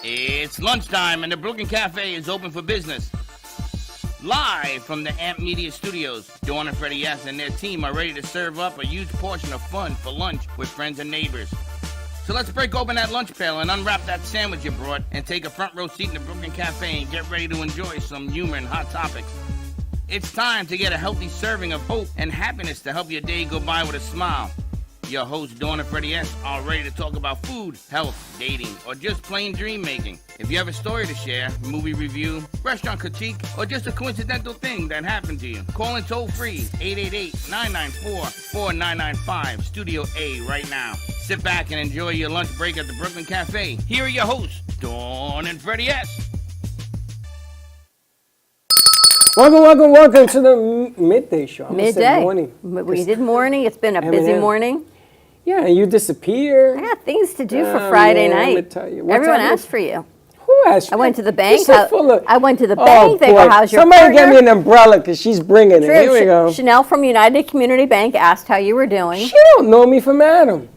It's lunchtime and the Brooklyn Cafe is open for business. Live from the Amp Media Studios, Dawn and Freddie S. and their team are ready to serve up a huge portion of fun for lunch with friends and neighbors. So let's break open that lunch pail and unwrap that sandwich you brought and take a front row seat in the Brooklyn Cafe and get ready to enjoy some humor and hot topics. It's time to get a healthy serving of hope and happiness to help your day go by with a smile. Your hosts, Dawn and Freddie S., are ready to talk about food, health, dating, or just plain dream making. If you have a story to share, movie review, restaurant critique, or just a coincidental thing that happened to you, call in toll free 888-994-4995, Studio A right now. Sit back and enjoy your lunch break at the Brooklyn Cafe. Here are your hosts, Dawn and Freddie S. Welcome to the Midday show. Midday. Morning. We did morning. It's been a busy morning. Yeah, and you disappear. I got things to do for Friday night. Let me tell you. Everyone asked for you. Who asked for you? I went to the bank. I went to the bank. They go, how's your Somebody partner? get me an umbrella because she's bringing it. Here we go. Janell from United Community Bank asked how you were doing. She don't know me from Adam.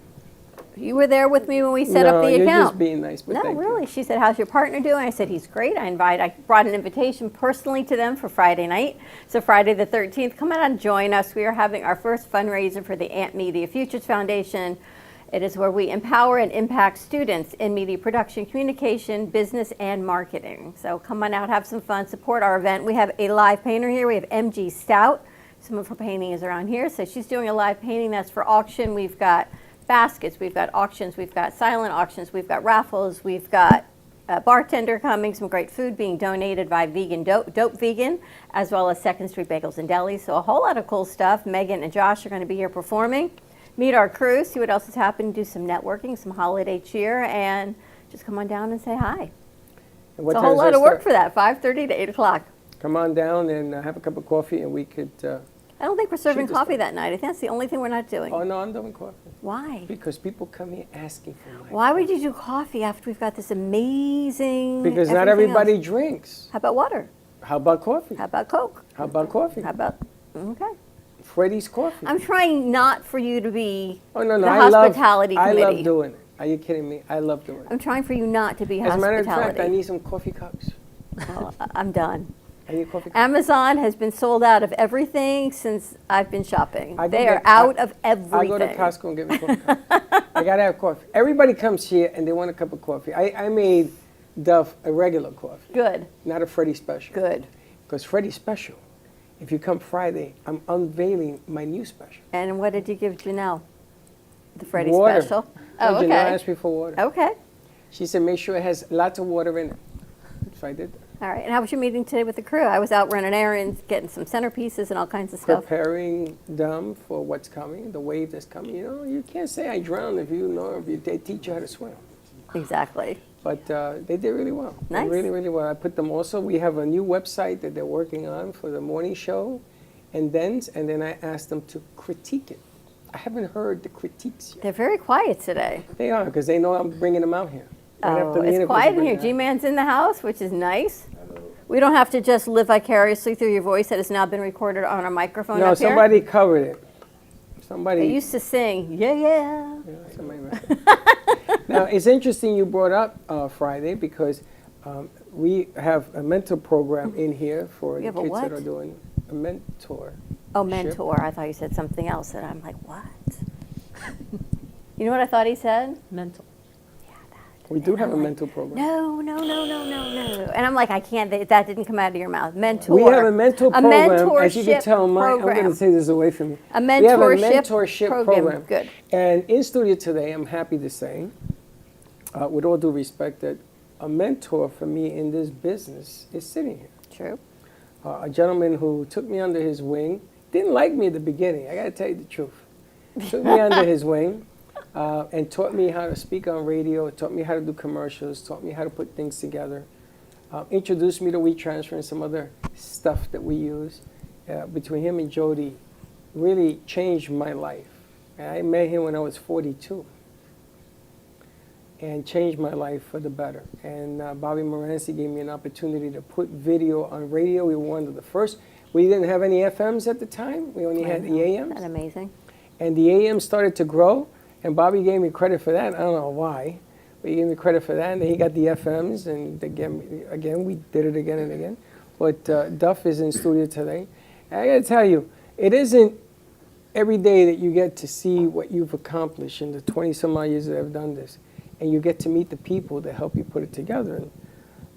You were there with me when we set up the account. No, you're just being nice, but no, thank really. you. She said, how's your partner doing? I said, he's great. I brought an invitation personally to them for Friday night. So Friday the 13th, come out and join us. We are having our first fundraiser for the Amp Media Futures Foundation. It is where we empower and impact students in media production, communication, business, and marketing. So come on out, have some fun, support our event. We have a live painter here. We have MG Stout. Some of her painting is around here. So she's doing a live painting that's for auction. We've got baskets, we've got auctions, we've got silent auctions, we've got raffles, we've got a bartender coming, some great food being donated by Vegan Dope Vegan, as well as Second Street Bagels and Deli. So a whole lot of cool stuff. Megan and Josh are going to be here performing. Meet our crew, see what else is happening, do some networking, some holiday cheer, and just come on down and say hi. It's a whole lot of work for that, 5:30 to 8 o'clock. Come on down and have a cup of coffee and we could... I don't think we're serving coffee that night. I think that's the only thing we're not doing. Oh, no, I'm doing coffee. Why? Because people come here asking for my Why would you do coffee after we've got this amazing... Because not everybody drinks. How about water? How about coffee? How about Coke? How about coffee? How about... Okay. Freddie's Coffee. I'm trying not for you to be the hospitality committee. I love doing it. Are you kidding me? I love doing it. I'm trying for you not to be As hospitality. a matter of fact, I need some coffee cups. Well, I'm done. I need coffee cups. Amazon has been sold out of everything since I've been shopping. They are out of everything. I go to Costco and get me coffee cups. I got to have coffee. Everybody comes here and they want a cup of coffee. I made Duff a regular coffee. Good. Not a Freddie special. Good. Because Freddie special, if you come Friday, I'm unveiling my new special. And what did you give Janell? The Freddie water. Special? Oh, okay. Janell asked me for water. Okay. She said, make sure it has lots of water in it. So I did that. All right. And how was your meeting today with the crew? I was out running errands, getting some centerpieces and all kinds of stuff. Preparing them for what's coming, the wave that's coming. You know, you can't say I drowned if you know, if they teach you how to swim. Exactly. But they did really well. Nice. Really, really well. I put them also, we have a new website that they're working on for the morning show, and then I asked them to critique it. I haven't heard the critiques yet. They're very quiet today. They are, because they know I'm bringing them out here. Oh, it's quiet in here. G-Man's in the house, which is nice. We don't have to just live vicariously through your voice that has now been recorded on our microphone No, up here. somebody covered it. Somebody. I used to sing, yeah. Somebody Now, it's interesting you brought up Friday because we have a mentor program in here for the kids that are doing a mentor. Oh, mentor. I thought you said something else, and I'm like, what? You know what I thought he said? Mental. We do have a mentor program. No. And I'm like, I can't, that didn't come out of your mouth. Mentor. We have a mentor program. As you can tell, I'm going to take this away from you. A mentorship, we have a mentorship program. Good. And in studio today, I'm happy to say, with all due respect, that a mentor for me in this business is sitting here. True. A gentleman who took me under his wing, didn't like me at the beginning, I got to tell you the truth. Took me under his wing. And taught me how to speak on radio, taught me how to do commercials, taught me how to put things together, introduced me to WeTransfer and some other stuff that we use. Between him and Jody, really changed my life. And I met him when I was 42 and changed my life for the better. And Bobby Moranci gave me an opportunity to put video on radio. We were one of the first. We didn't have any FMs at the time. We only had the AMs. That's amazing. And the AM started to grow. And Bobby gave me credit for that. I don't know why. But he gave me credit for that, and then he got the FMs, and again, we did it again and again. But Duff is in studio today. And I got to tell you, it isn't every day that you get to see what you've accomplished in the 20-some-odd years that I've done this. And you get to meet the people that help you put it together. And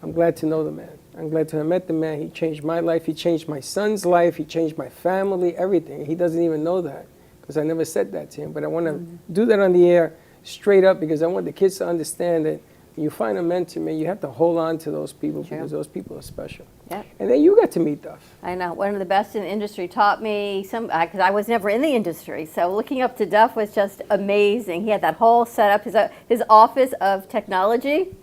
I'm glad to know the man. I'm glad to have met the man. He changed my life. He changed my son's life. He changed my family, everything. He doesn't even know that because I never said that to him. But I want to do that on the air straight up because I want the kids to understand that when you find a mentor, man, you have to hold on to those people because those people are special. Yeah. And then you got to meet Duff. I know. One of the best in the industry taught me some, because I was never in the industry. So looking up to Duff was just amazing. He had that whole setup, his office of technology,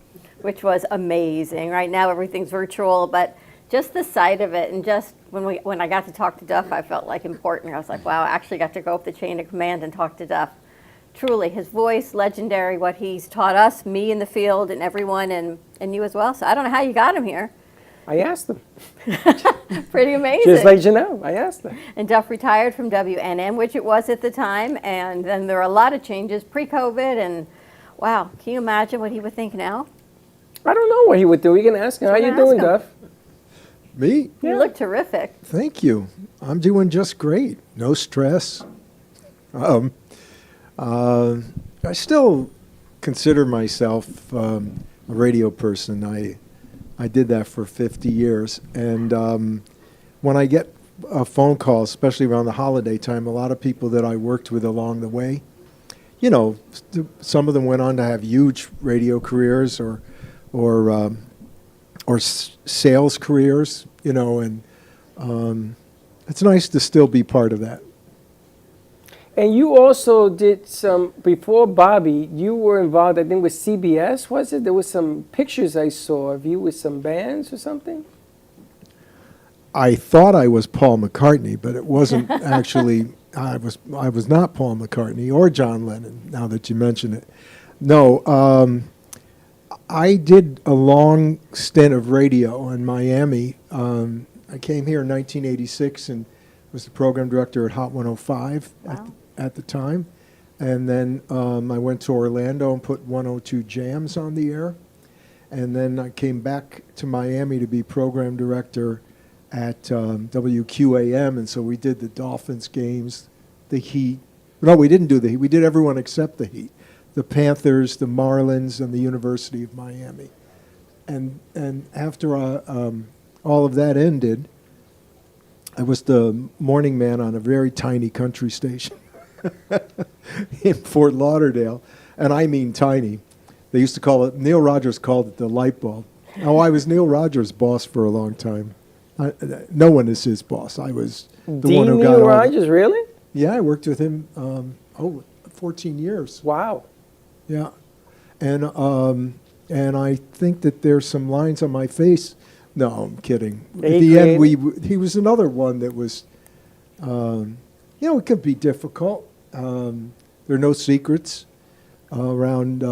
which was amazing. Right now everything's virtual, but just the sight of it, and just when I got to talk to Duff, I felt like important. I was like, wow, I actually got to go up the chain of command and talk to Duff. Truly, his voice, legendary, what he's taught us, me in the field, and everyone, and you as well. So I don't know how you got him here. I asked him. Pretty amazing. Just like Janell, I asked him. And Duff retired from WNM, which it was at the time, and then there were a lot of changes pre-COVID, and wow, can you imagine what he would think now? I don't know what he would do. You can ask him. How you doing, Duff? Me? You look terrific. Thank you. I'm doing just great. No stress. I still consider myself a radio person. I did that for 50 years. And when I get a phone call, especially around the holiday time, a lot of people that I worked with along the way, you know, some of them went on to have huge radio careers or sales careers, you know, and it's nice to still be part of that. And you also did some, before Bobby, you were involved, I think, with CBS, was it? There was some pictures I saw of you with some bands or something? I thought I was Paul McCartney, but it wasn't actually. I was not Paul McCartney or John Lennon, now that you mention it. No, I did a long stint of radio in Miami. I came here in 1986 and was the program director at Hot 105 at the time. And then I went to Orlando and put 102 Jams on the air. And then I came back to Miami to be program director at WQAM. And so we did the Dolphins games, the Heat. No, we didn't do the Heat. We did everyone except the Heat. The Panthers, the Marlins, and the University of Miami. And after all of that ended, I was the morning man on a very tiny country station in Fort Lauderdale, and I mean tiny. They used to call it, Neil Rogers called it the light bulb. Oh, I was Neil Rogers' boss for a long time. No one is his boss. I was the one who got Neil Rogers, really? Yeah, I worked with him 14 years. Wow. Yeah, and I think that there's some lines on my face. No, I'm kidding. At the end, he was another one that was, it could be difficult. There are no secrets around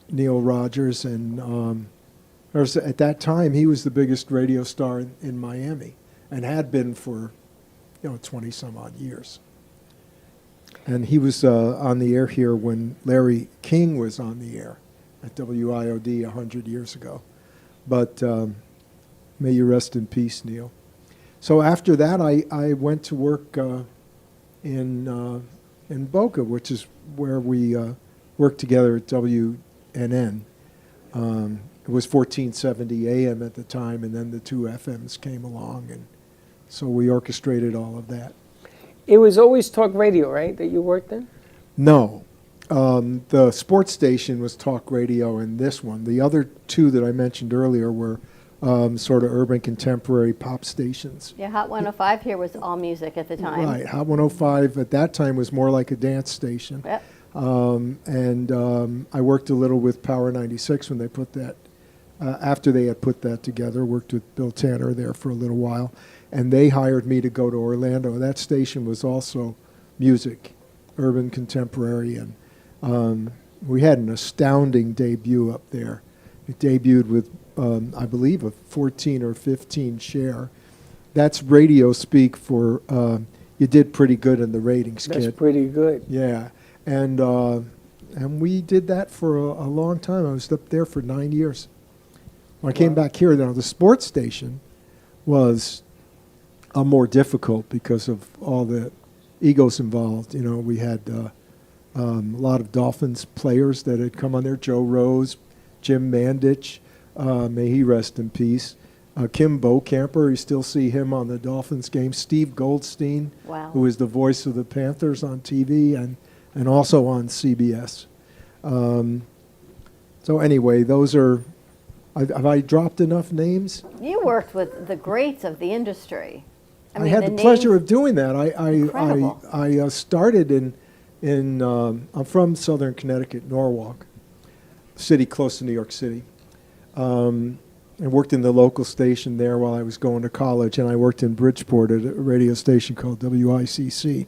Neil Rogers, and at that time he was the biggest radio star in Miami, and had been for 20 some odd years. And he was on the air here when Larry King was on the air at WIOD 100 years ago. But may you rest in peace, Neil. So after that, I went to work in Boca, which is where we worked together at WNN. It was 1470 AM at the time, and then the two FMs came along, and so we orchestrated all of that. It was always talk radio, right, that you worked in? No. The sports station was talk radio in this one. The other two that I mentioned earlier were sort of urban contemporary pop stations. Yeah, Hot 105 here was all music at the time. Right. Hot 105 at that time was more like a dance station. Yep. And I worked a little with Power 96 when they put that, after they had put that together, worked with Bill Tanner there for a little while. And they hired me to go to Orlando. That station was also music, urban contemporary, and we had an astounding debut up there. It debuted with, I believe, a 14 or 15 share. That's radio speak for you did pretty good in the ratings, kid. That's pretty good. Yeah, and And we did that for a long time. I was up there for 9 years. When I came back here, now the sports station was more difficult because of all the egos involved. You know, we had a lot of Dolphins players that had come on there. Joe Rose, Jim Mandich, may he rest in peace. Kim Bocamper, you still see him on the Dolphins game. Steve Goldstein, Wow. who is the voice of the Panthers on TV and also on CBS. So anyway, those are, have I dropped enough names? You worked with the greats of the industry. I had the pleasure of doing that. Incredible. I started in I'm from Southern Connecticut, Norwalk, city close to New York City. I worked in the local station there while I was going to college, and I worked in Bridgeport at a radio station called WICC,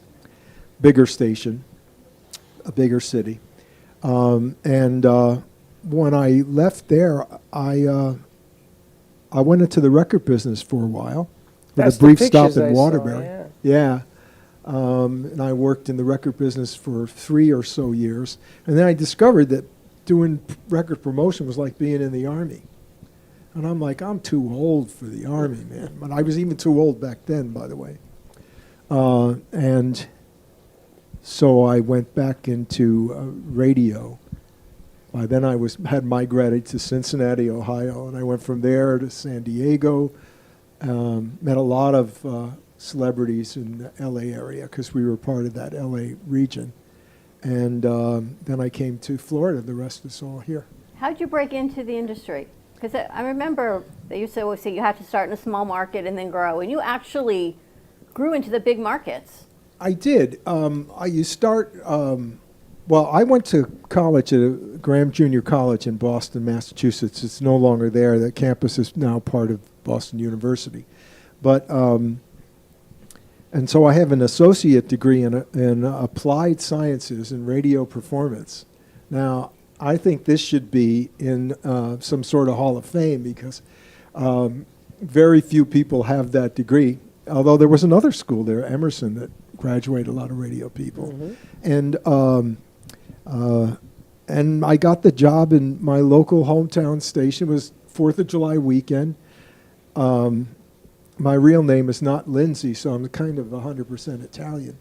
bigger station, a bigger city. And when I left there, I went into the record business for a while, with That's a the brief stop pictures in I saw, Waterbury. Yeah. And I worked in the record business for 3 or so years. And then I discovered that doing record promotion was like being in the Army. And I'm like, I'm too old for the Army, man. But I was even too old back then, by the way. And so I went back into radio. By then I had migrated to Cincinnati, Ohio, and I went from there to San Diego. Met a lot of celebrities in the LA area because we were part of that LA region. And then I came to Florida. The rest is all here. How'd you break into the industry? Because I remember they used to always say you have to start in a small market and then grow, and you actually grew into the big markets. I did. Well, I went to college at Graham Junior College in Boston, Massachusetts. It's no longer there. The campus is now part of Boston University. But, and so I have an associate degree in applied sciences and radio performance. Now, I think this should be in some sort of Hall of Fame because very few people have that degree. Although there was another school there, Emerson, that graduated a lot of radio people. Mm-hmm. And I got the job in my local hometown station. It was 4th of July weekend. My real name is not Lindsey, so I'm kind of 100% Italian.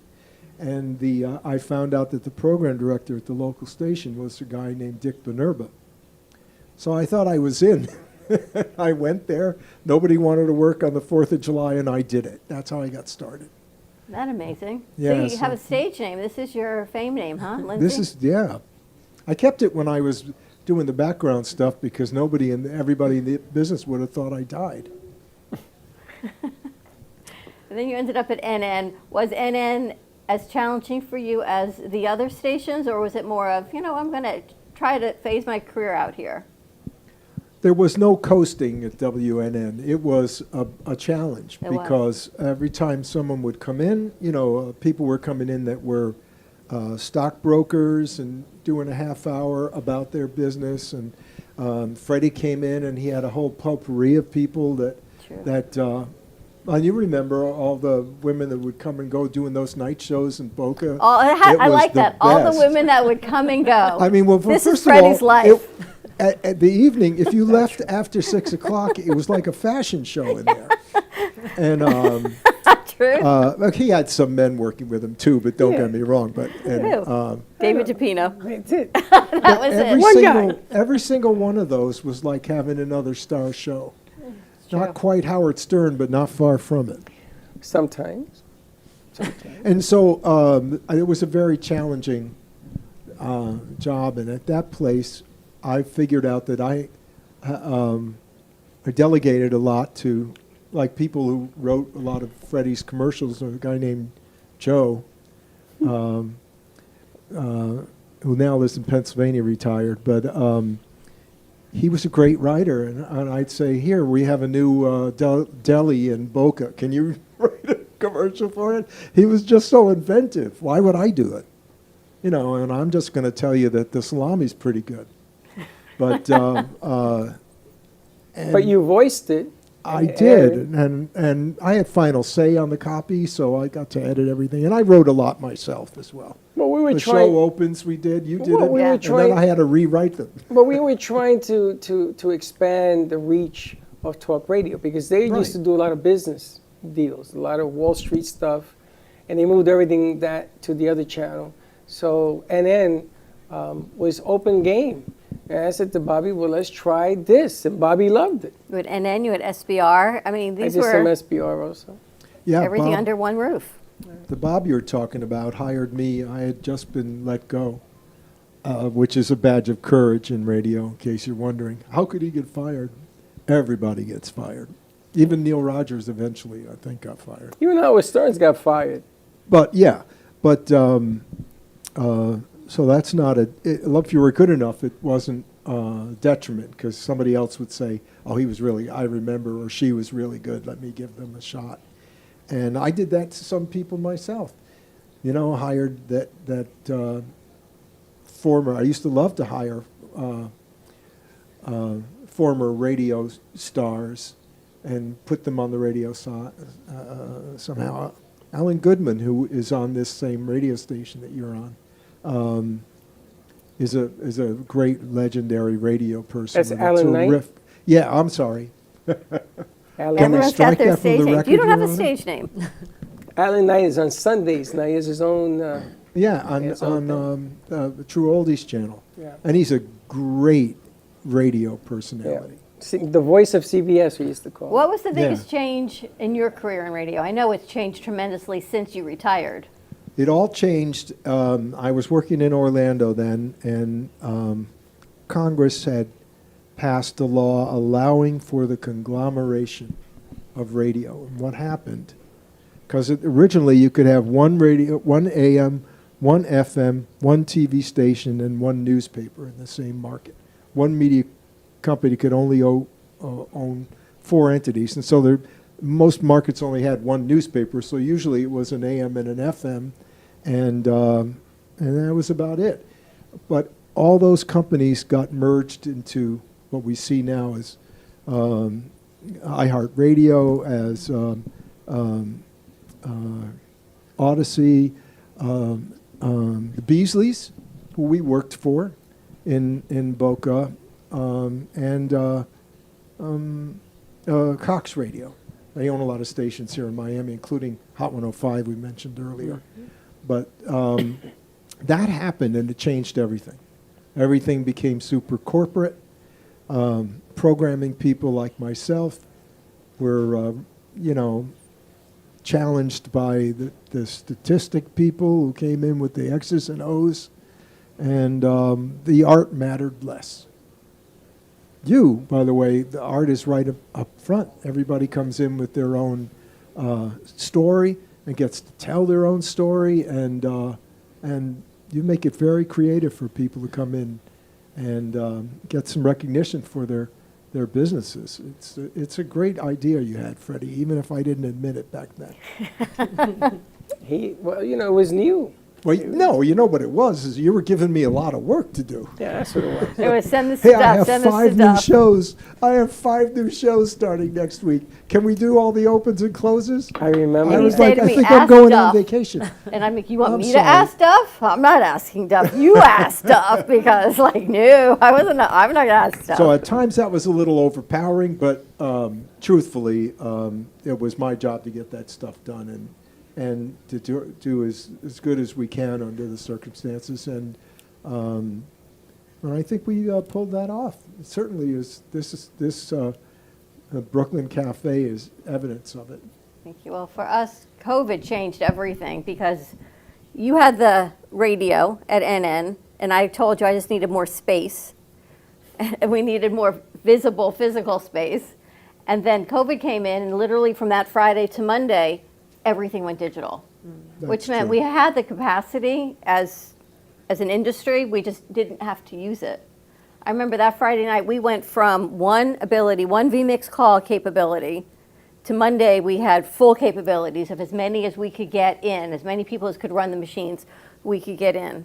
And I found out that the program director at the local station was a guy named Dick Benerba. So I thought I was in. I went there. Nobody wanted to work on the 4th of July, and I did it. That's how I got started. Isn't that amazing? Yeah, so you have a stage name. This is your fame name, huh, Lindsey? This is, yeah. I kept it when I was doing the background stuff because everybody in the business would have thought I died. And then you ended up at NN. Was NN as challenging for you as the other stations, or was it more of, I'm going to try to phase my career out here? There was no coasting at WNN. It was a challenge because every time someone would come in, people were coming in that were stockbrokers and doing a half hour about their business. And Freddie came in and he had a whole potpourri of people and you remember all the women that would come and go doing those night shows in Boca. I like that. All the women that would come and go. I mean, well, this first is Freddie's of all, life. At the evening, if you left after 6 o'clock, it was like a fashion show in there. And True. he had some men working with him too, but don't get me wrong. But David DePino. That's it. That was it. Every single one of those was like having another star show. Not quite Howard Stern, but not far from it. Sometimes. And so it was a very challenging job, and at that place, I figured out that I delegated a lot to, like, people who wrote a lot of Freddie's commercials. A guy named Joe, who now lives in Pennsylvania, retired, but he was a great writer, and I'd say, here, we have a new deli in Boca. Can you write a commercial for it? He was just so inventive. Why would I do it? And I'm just going to tell you that the salami's pretty good. But but you voiced it. I it did, aired. and I had final say on the copy, so I got to edit everything, and I wrote a lot myself as well. Well, we were The trying. show opens, we did, you did Well, it, we were and then trying- I had to rewrite them. But we were trying to expand the reach of talk radio because they Right. used to do a lot of business deals, a lot of Wall Street stuff, and they moved everything that to the other channel. So NN was open game. And I said to Bobby, well, let's try this. And Bobby loved it. You had NN, you had SBR. I mean, I these did some were SBR also. Yeah, everything Bob, under one roof. the Bob you're talking about hired me. I had just been let go, which is a badge of courage in radio, in case you're wondering. How could he get fired? Everybody gets fired. Even Neil Rogers eventually, I think, got fired. Even Howard Stearns got fired. But yeah, but so that's not if you were good enough, it wasn't detriment because somebody else would say, "Oh, he was really. I remember," or "She was really good. Let me give them a shot." And I did that to some people myself. You know, hired that former. I used to love to hire former radio stars and put them on the radio somehow. Alan Goodman, who is on this same radio station that you're on, is a great legendary radio person. That's with a Alan Knight? Yeah, I'm sorry. Alan, Can we Everyone's strike got their that from the stage name. record, You don't have Your a Honor? stage name. Alan Knight is on Sundays. Now he has his own. Yeah, It's on the True Oldies channel. Yeah. And he's a great radio Yeah. personality. The voice of CBS, we used to call. What was the Yeah. biggest change in your career in radio? I know it's changed tremendously since you retired. It all changed. I was working in Orlando then, and Congress had passed a law allowing for the conglomeration of radio. And what happened? Because originally you could have one radio, one AM, one FM, one TV station, and one newspaper in the same market. One media company could only own 4 entities, and so most markets only had one newspaper. So usually it was an AM and an FM, and that was about it. But all those companies got merged into what we see now as iHeartRadio, as Odyssey, the Beasleys, who we worked for in Boca, and Cox Radio. They own a lot of stations here in Miami, including Hot 105 we mentioned earlier. But that happened, and it changed everything. Everything became super corporate. Programming people like myself were, challenged by the statistic people who came in with the X's and O's, and the art mattered less. You, by the way, the art is right up front. Everybody comes in with their own story and gets to tell their own story, and you make it very creative for people to come in and get some recognition for their businesses. It's a great idea you had, Freddie, even if I didn't admit it back then. It was new. Well, no, you know what it was, is you were giving me a lot of work to do. Yeah, that's what it was. It was send this to Hey, I Duff, have send this to 5 new Duff. shows. I have 5 new shows starting next week. Can we do all the opens and closes? I remember. I you was say like, to I me, think I'm "Ask going Duff." on vacation. And I'm like, you want I'm me sorry. to ask Duff? I'm not asking Duff. You ask Duff because, no, I'm not going to ask Duff. So at times that was a little overpowering, but truthfully, it was my job to get that stuff done and to do as good as we can under the circumstances. And I think we pulled that off. It certainly is. This Brooklyn Cafe is evidence of it. Thank you. Well, for us, COVID changed everything because you had the radio at NN, and I told you I just needed more space, and we needed more visible physical space. And then COVID came in, and literally from that Friday to Monday, everything went digital, which That's meant true. we had the capacity as an industry, we just didn't have to use it. I remember that Friday night, we went from one vMix call capability, to Monday we had full capabilities of as many as we could get in, as many people as could run the machines, we could get in.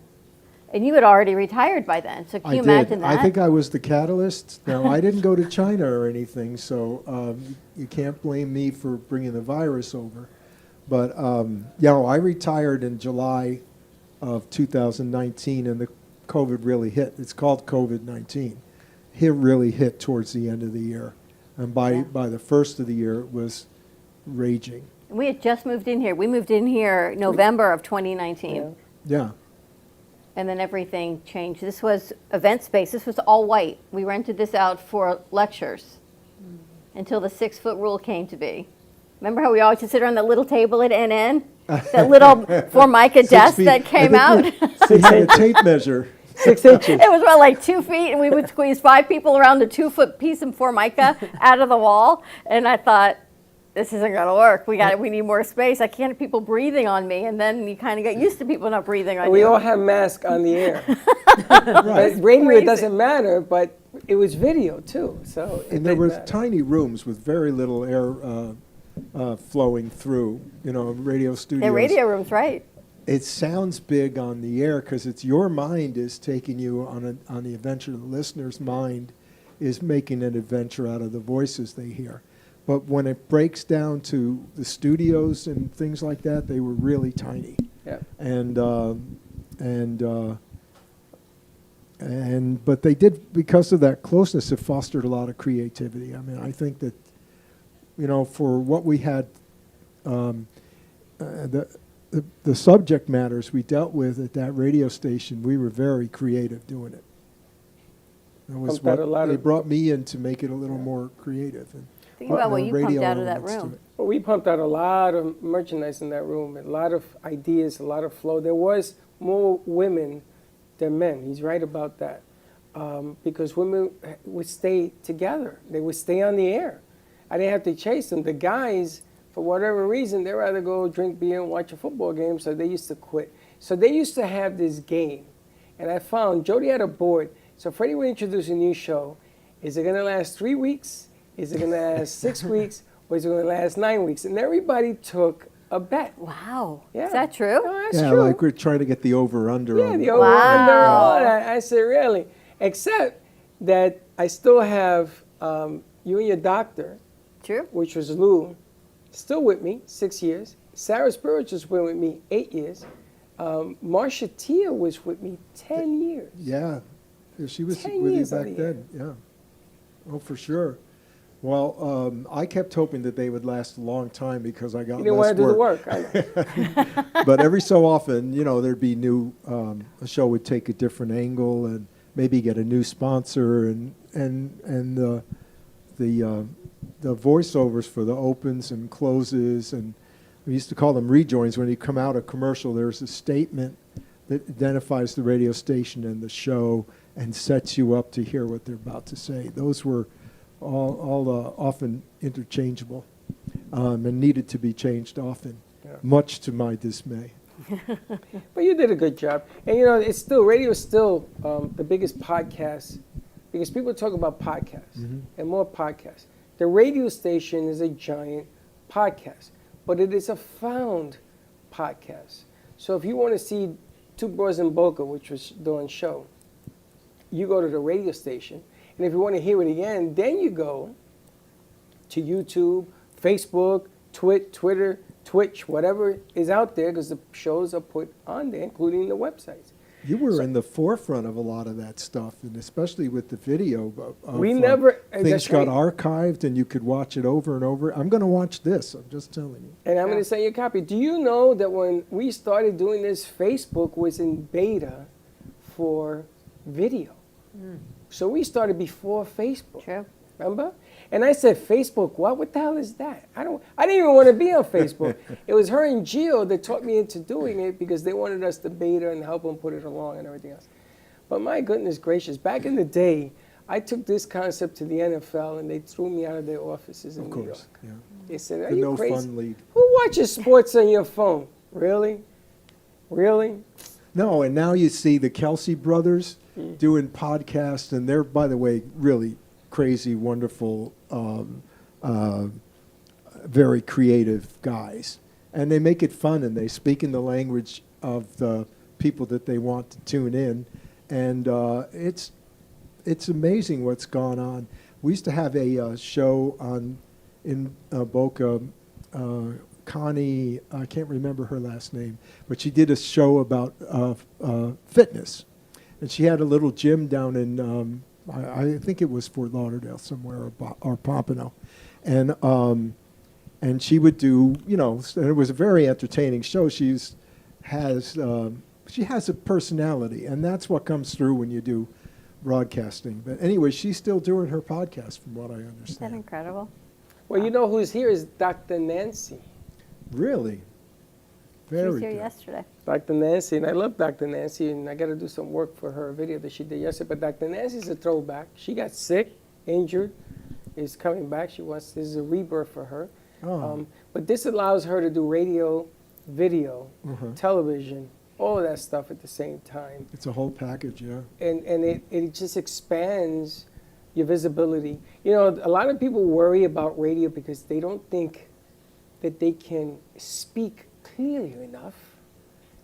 And you had already retired by then, so can you imagine that? I think I was the catalyst. Now, I didn't go to China or anything, so you can't blame me for bringing the virus over. But, I retired in July of 2019, and the COVID really hit. It's called COVID-19. It really hit towards the end of the year. And by the first of the year, it was raging. We had just moved in here. We moved in here November of 2019. Yeah. And then everything changed. This was event space. This was all white. We rented this out for lectures until the 6-foot rule came to be. Remember how we always would sit around that little table at NN? That little Formica desk that came out? We had a tape measure. 6 inches. It was about like 2 feet, and we would squeeze 5 people around a 2-foot piece of Formica out of the wall. And I thought, this isn't going to work. We need more space. I can't have people breathing on me. And then you kind of get used to people not breathing on you. We all have masks on the air. Right. Radio Crazy. doesn't matter, but it was video too. So And there were tiny rooms with very little air flowing through, radio studios. The radio room's right. It sounds big on the air because it's your mind is taking you on the adventure. The listener's mind is making an adventure out of the voices they hear. But when it breaks down to the studios and things like that, they were really tiny. Yeah. But they did, because of that closeness, it fostered a lot of creativity. I mean, I think that, for what we had, the subject matters we dealt with at that radio station, we were very creative doing it. That was what they brought me in to make it a little more creative. And Think about what you pumped out of that room. Well, we pumped out a lot of merchandise in that room, a lot of ideas, a lot of flow. There was more women than men. He's right about that. Because women would stay together. They would stay on the air. I didn't have to chase them. The guys, for whatever reason, they'd rather go drink beer and watch a football game, so they used to quit. So they used to have this game. And I found, Jody had a board. So Freddie would introduce a new show. Is it going to last 3 weeks? Is it going to last 6 weeks? Or is it going to last 9 weeks? And everybody took a bet. Wow. Yeah. Is that true? No, that's true. Like we're trying to get the over-under. Yeah, on the over-under, all that. I said, really? Except that I still have You and Your Doctor, True. which was Lou, still with me, 6 years. Sarah Spirituals went with me 8 years. Marcia Tia was with me 10 years. Yeah. She was 10 with you years on back the air. then. Yeah. Oh, for sure. Well, I kept hoping that they would last a long time because I got You didn't less want to do the work. work. I know. But every so often, there'd be new. A show would take a different angle and maybe get a new sponsor, and the voiceovers for the opens and closes, and we used to call them rejoins. When you come out a commercial, there's a statement that identifies the radio station and the show and sets you up to hear what they're about to say. Those were all often interchangeable and needed to be changed often, much to my dismay. But you did a good job. And it's still, radio is still the biggest podcast because people talk about podcasts and more podcasts. The radio station is a giant podcast, but it is a found podcast. So if you want to see Two Bros in Boca, which was Dawn's show, you go to the radio station. And if you want to hear it again, then you go to YouTube, Facebook, Twitter, Twitch, whatever is out there, because the shows are put on there, including the websites. You were in the forefront of a lot of that stuff, and especially with the video. Things got archived, and you could watch it over and over. I'm going to watch this. I'm just telling you. And I'm going to send you a copy. Do you know that when we started doing this, Facebook was in beta for video? So we started before Facebook. True. Remember? And I said, Facebook, what? What the hell is that? I didn't even want to be on Facebook. It was her and Gio that taught me into doing it because they wanted us to beta and help them put it along and everything else. But my goodness gracious, back in the day, I took this concept to the NFL and they threw me out of their offices in New York. Yeah. They said, are The you no crazy? fun league. Who watches sports on your phone? Really? Really? No, and now you see the Kelsey brothers doing podcasts, and they're, by the way, really crazy, wonderful, very creative guys. And they make it fun, and they speak in the language of the people that they want to tune in, and it's amazing what's gone on. We used to have a show in Boca. Connie, I can't remember her last name, but she did a show about fitness, and she had a little gym down in I think it was Fort Lauderdale somewhere or Pompano, and she would do, and it was a very entertaining show. She has a personality, and that's what comes through when you do broadcasting. But anyway, she's still doing her podcast, from what I understand. Isn't that incredible? Well, you know who's here is Dr. Nancy. Really? She was Very here good. yesterday. Dr. Nancy, and I love Dr. Nancy, and I got to do some work for her video that she did yesterday. But Dr. Nancy's a throwback. She got sick, injured, is coming back. This is a rebirth for her. Oh. But this allows her to do radio, video, television, all of that stuff at the same time. It's a whole package, yeah. And it just expands your visibility. A lot of people worry about radio because they don't think that they can speak clearly enough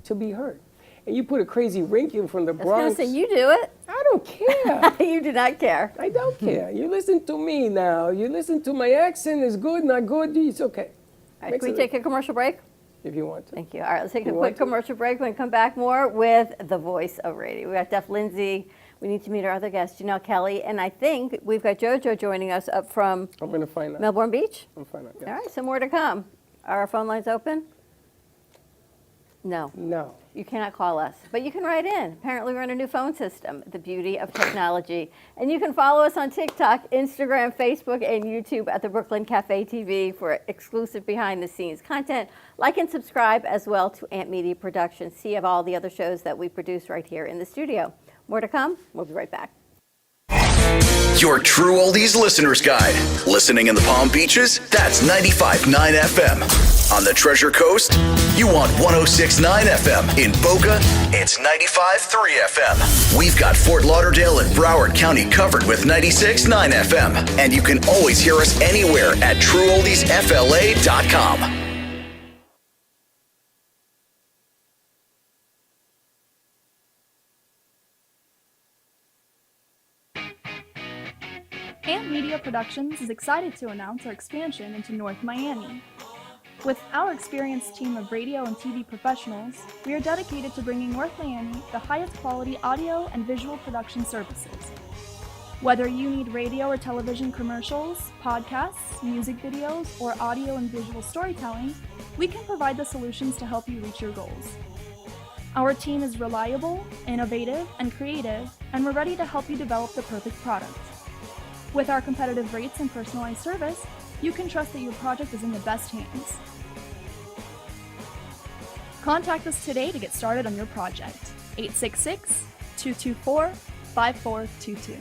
to be heard. And you put a crazy rink in from the I was Bronx. going to say, you do it. I don't care. You do not care. I don't care. You listen to me now. You listen to my accent. Is good, not good. It's okay. All right, can we take a commercial break? If you want to. Thank you. All right, let's take a You quick want to? commercial break. We're going to come back more with the voice of radio. We got Duff, Lindsey. We need to meet our other guest, Janell Kelly. And I think we've got JoJo joining us up from I'm going to find out. Melbourne Beach. I'm going to find out. Yes. All right, some more to come. Are our phone lines open? No. No. You cannot call us, but you can write in. Apparently, we're on a new phone system, the beauty of technology. And you can follow us on TikTok, Instagram, Facebook, and YouTube at the Brooklyn Cafe TV for exclusive behind-the-scenes content. Like and subscribe as well to Ant Media Productions. See of all the other shows that we produce right here in the studio. More to come. We'll be right back. Your True Oldies Listener's Guide. Listening in the Palm Beaches? That's 95.9 FM. On the Treasure Coast? You want 106.9 FM. In Boca? It's 95.3 FM. We've got Fort Lauderdale and Broward County covered with 96.9 FM. And you can always hear us anywhere at TrueOldiesFLA.com. Ant Media Productions is excited to announce our expansion into North Miami. With our experienced team of radio and TV professionals, we are dedicated to bringing North Miami the highest quality audio and visual production services. Whether you need radio or television commercials, podcasts, music videos, or audio and visual storytelling, we can provide the solutions to help you reach your goals. Our team is reliable, innovative, and creative, and we're ready to help you develop the perfect product. With our competitive rates and personalized service, you can trust that your project is in the best hands. Contact us today to get started on your project. 866-224-5422.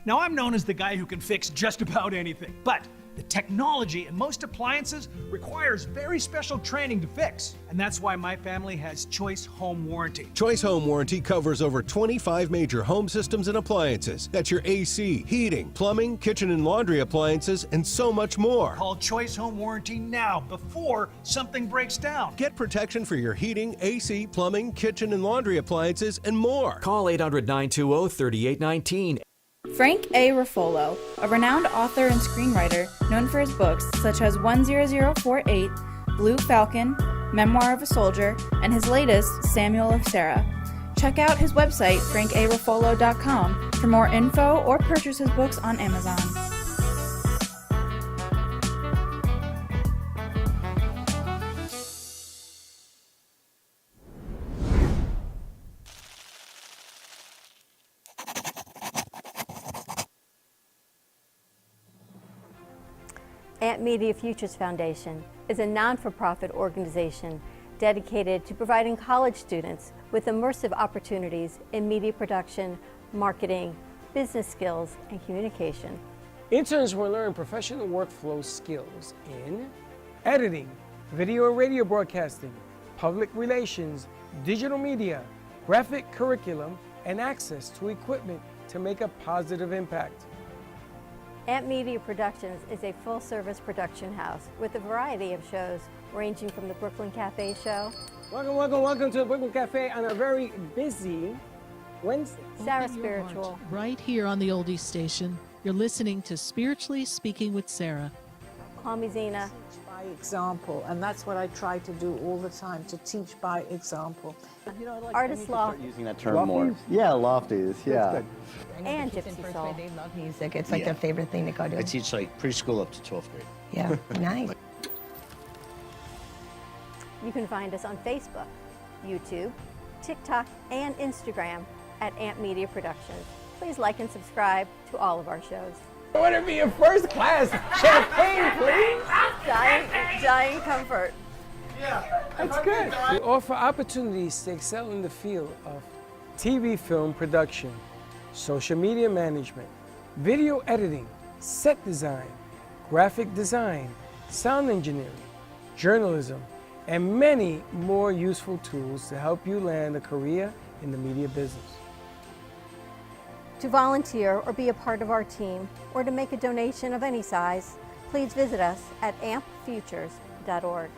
Now, I'm known as the guy who can fix just about anything, but the technology in most appliances requires very special training to fix. And that's why my family has Choice Home Warranty. Choice Home Warranty covers over 25 major home systems and appliances. That's your AC, heating, plumbing, kitchen and laundry appliances, and so much more. Call Choice Home Warranty now before something breaks down. Get protection for your heating, AC, plumbing, kitchen and laundry appliances, and more. Call 800-920-3819. Frank A. Ruffolo, a renowned author and screenwriter known for his books such as 10048, Blue Falcon, Memoir of a Soldier, and his latest, Samuel of Sarah. Check out his website, frankaruffolo.com, for more info or purchase his books on Amazon. Ant Media Futures Foundation is a non-for-profit organization dedicated to providing college students with immersive opportunities in media production, marketing, business skills, and communication. Interns will learn professional workflow skills in editing, video and radio broadcasting, public relations, digital media, graphic curriculum, and access to equipment to make a positive impact. Amp Media Productions is a full-service production house with a variety of shows ranging from the Brooklyn Cafe show. Welcome to the Brooklyn Cafe on a very busy Wednesday. Sarah Open your heart. Spiritual. Right here on the Oldies Station, you're listening to Spiritually Speaking with Sarah. Call me Zena. By example, and that's what I try to do all the time, to teach by example. You know, Artist Law. Using that term more. Yeah, lofties, yeah. And Gypsy Soul. They love music. It's like their favorite thing to go to. I teach like preschool up to 12th grade. Yeah, nice. You can find us on Facebook, YouTube, TikTok, and Instagram at Amp Media Productions. Please like and subscribe to all of our shows. I want to be a first class champagne, please. Dying comfort. That's good. We offer opportunities to excel in the field of TV film production, social media management, video editing, set design, graphic design, sound engineering, journalism, and many more useful tools to help you land a career in the media business. To volunteer or be a part of our team, or to make a donation of any size, please visit us at ampfutures.org.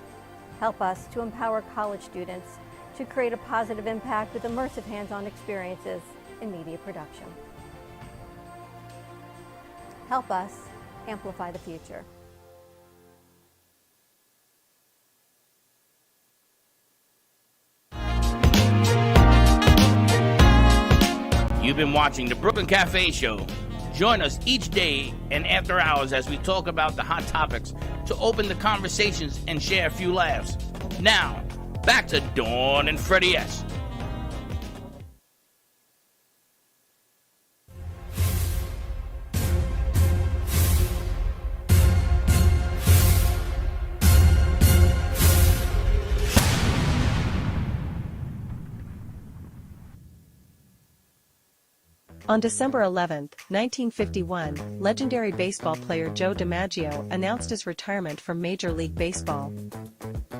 Help us to empower college students to create a positive impact with immersive hands-on experiences in media production. Help us amplify the future. You've been watching the Brooklyn Cafe Show. Join us each day and after hours as we talk about the hot topics to open the conversations and share a few laughs. Now, back to Dawn and Freddie S. On December 11, 1951, legendary baseball player Joe DiMaggio announced his retirement from Major League Baseball.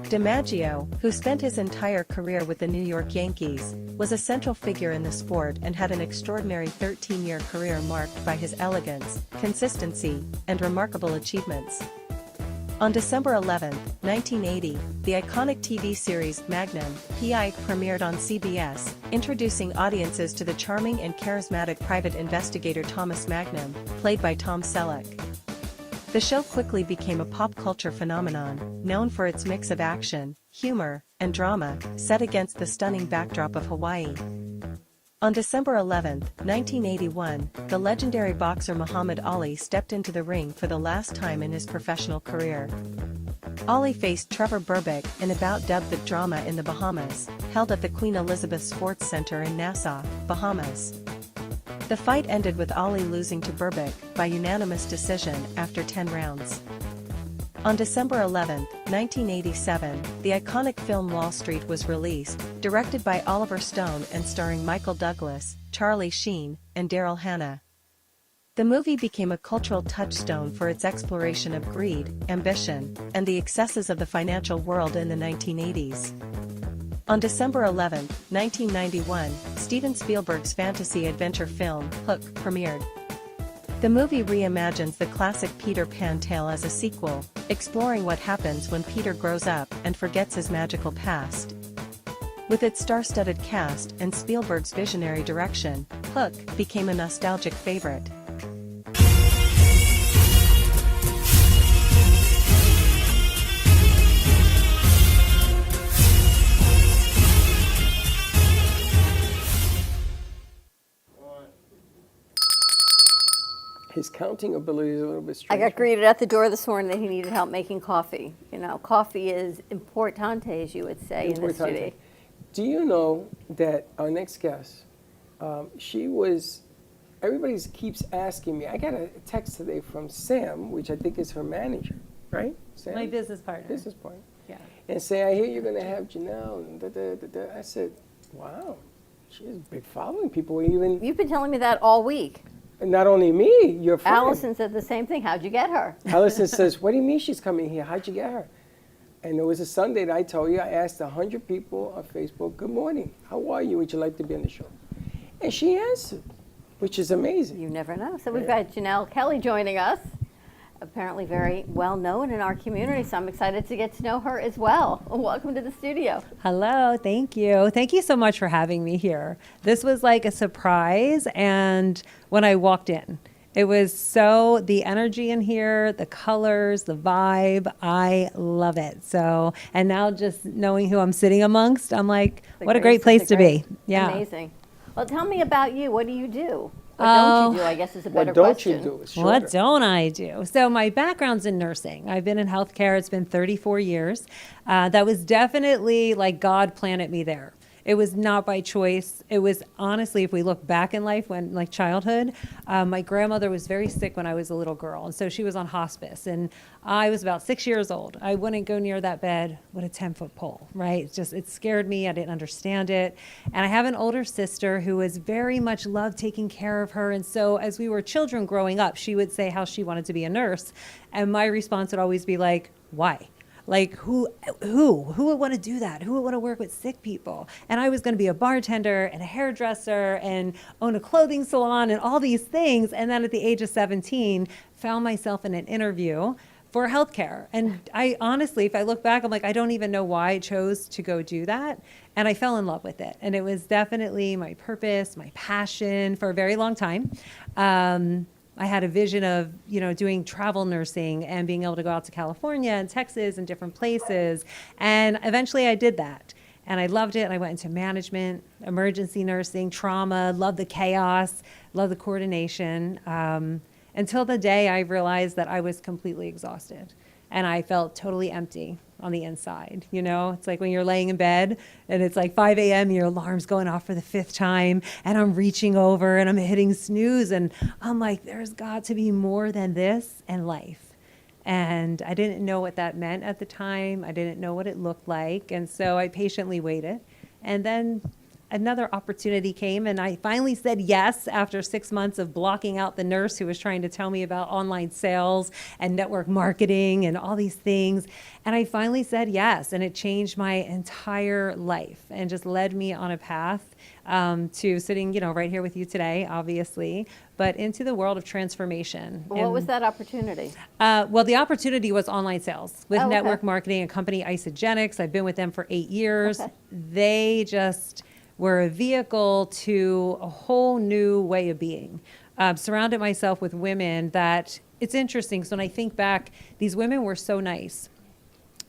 DiMaggio, who spent his entire career with the New York Yankees, was a central figure in the sport and had an extraordinary 13-year career marked by his elegance, consistency, and remarkable achievements. On December 11, 1980, the iconic TV series Magnum, P.I. premiered on CBS, introducing audiences to the charming and charismatic private investigator Thomas Magnum, played by Tom Selleck. The show quickly became a pop culture phenomenon, known for its mix of action, humor, and drama, set against the stunning backdrop of Hawaii. On December 11, 1981, the legendary boxer Muhammad Ali stepped into the ring for the last time in his professional career. Ali faced Trevor Berbick in a bout dubbed the Drama in the Bahamas, held at the Queen Elizabeth Sports Center in Nassau, Bahamas. The fight ended with Ali losing to Berbick by unanimous decision after 10 rounds. On December 11, 1987, the iconic film Wall Street was released, directed by Oliver Stone and starring Michael Douglas, Charlie Sheen, and Daryl Hannah. The movie became a cultural touchstone for its exploration of greed, ambition, and the excesses of the financial world in the 1980s. On December 11, 1991, Steven Spielberg's fantasy adventure film, Hook, premiered. The movie reimagines the classic Peter Pan tale as a sequel, exploring what happens when Peter grows up and forgets his magical past. With its star-studded cast and Spielberg's visionary direction, Hook became a nostalgic favorite. His counting ability is a little bit I strange. got greeted at the door this morning that he needed help making coffee. You know, coffee is importante, as you would say in this city. Do you know that our next guest, everybody keeps asking me, I got a text today from Sam, which I think is her manager, right? Sam? My business partner. Business partner. Yeah. And saying, I hear you're going to have Janell. And I said, wow, she has a big following. People even... You've been telling me that all week. Not only me, your friend. Allison said the same thing. How'd you get her? Allison says, what do you mean she's coming here? How'd you get her? And it was a Sunday that I told you, I asked 100 people on Facebook, good morning, how are you? Would you like to be on the show? And she answered. which is amazing. You never know. So we've got Janell Kelly joining us, apparently very well known in our community, so I'm excited to get to know her as well. Welcome to the studio. Hello, thank you. Thank you so much for having me here. This was like a surprise, and when I walked in, it was the energy in here, the colors, the vibe, I love it. So, and now just knowing who I'm sitting amongst, I'm like, what a great place to be. Yeah. Amazing. Well, tell me about you. What do you do? What don't you do, I guess is a better question. What don't you do? What don't I do? So my background's in nursing. I've been in healthcare. It's been 34 years. That was definitely like God planted me there. It was not by choice. It was honestly, if we look back in life, when like childhood, my grandmother was very sick when I was a little girl. And so she was on hospice. And I was about 6 years old. I wouldn't go near that bed with a 10-foot pole, right? It scared me. I didn't understand it. And I have an older sister who was very much loved taking care of her. And so as we were children growing up, she would say how she wanted to be a nurse. And my response would always be like, why? Like who would want to do that? Who would want to work with sick people? And I was going to be a bartender and a hairdresser and own a clothing salon and all these things. And then at the age of 17, found myself in an interview for healthcare. And I honestly, if I look back, I'm like, I don't even know why I chose to go do that. And I fell in love with it. And it was definitely my purpose, my passion for a very long time. I had a vision of, doing travel nursing and being able to go out to California and Texas and different places. And eventually I did that. And I loved it. And I went into management, emergency nursing, trauma, loved the chaos, loved the coordination, until the day I realized that I was completely exhausted. And I felt totally empty on the inside. It's like when you're laying in bed and it's like 5 a.m. and your alarm's going off for the 5th time and I'm reaching over and I'm hitting snooze and I'm like, there's got to be more than this in life. And I didn't know what that meant at the time. I didn't know what it looked like. And so I patiently waited. And then another opportunity came and I finally said yes after 6 months of blocking out the nurse who was trying to tell me about online sales and network marketing and all these things. And I finally said yes, and it changed my entire life and just led me on a path to sitting, right here with you today, obviously, but into the world of transformation. What was that opportunity? Well, the opportunity was online sales with network marketing, a company, Isogenics. I've been with them for 8 years. Okay. They just were a vehicle to a whole new way of being. Surrounded myself with women that, it's interesting, so when I think back, these women were so nice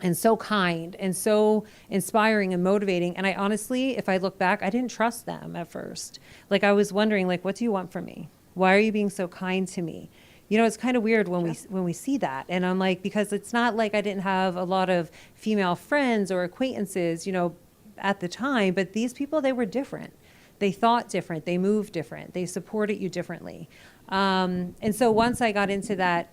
and so kind and so inspiring and motivating. And I honestly, if I look back, I didn't trust them at first. Like I was wondering, like, what do you want from me? Why are you being so kind to me? It's kind of weird when we see that. And I'm like, because it's not like I didn't have a lot of female friends or acquaintances, at the time, but these people, they were different. They thought different. They moved different. They supported you differently. And so once I got into that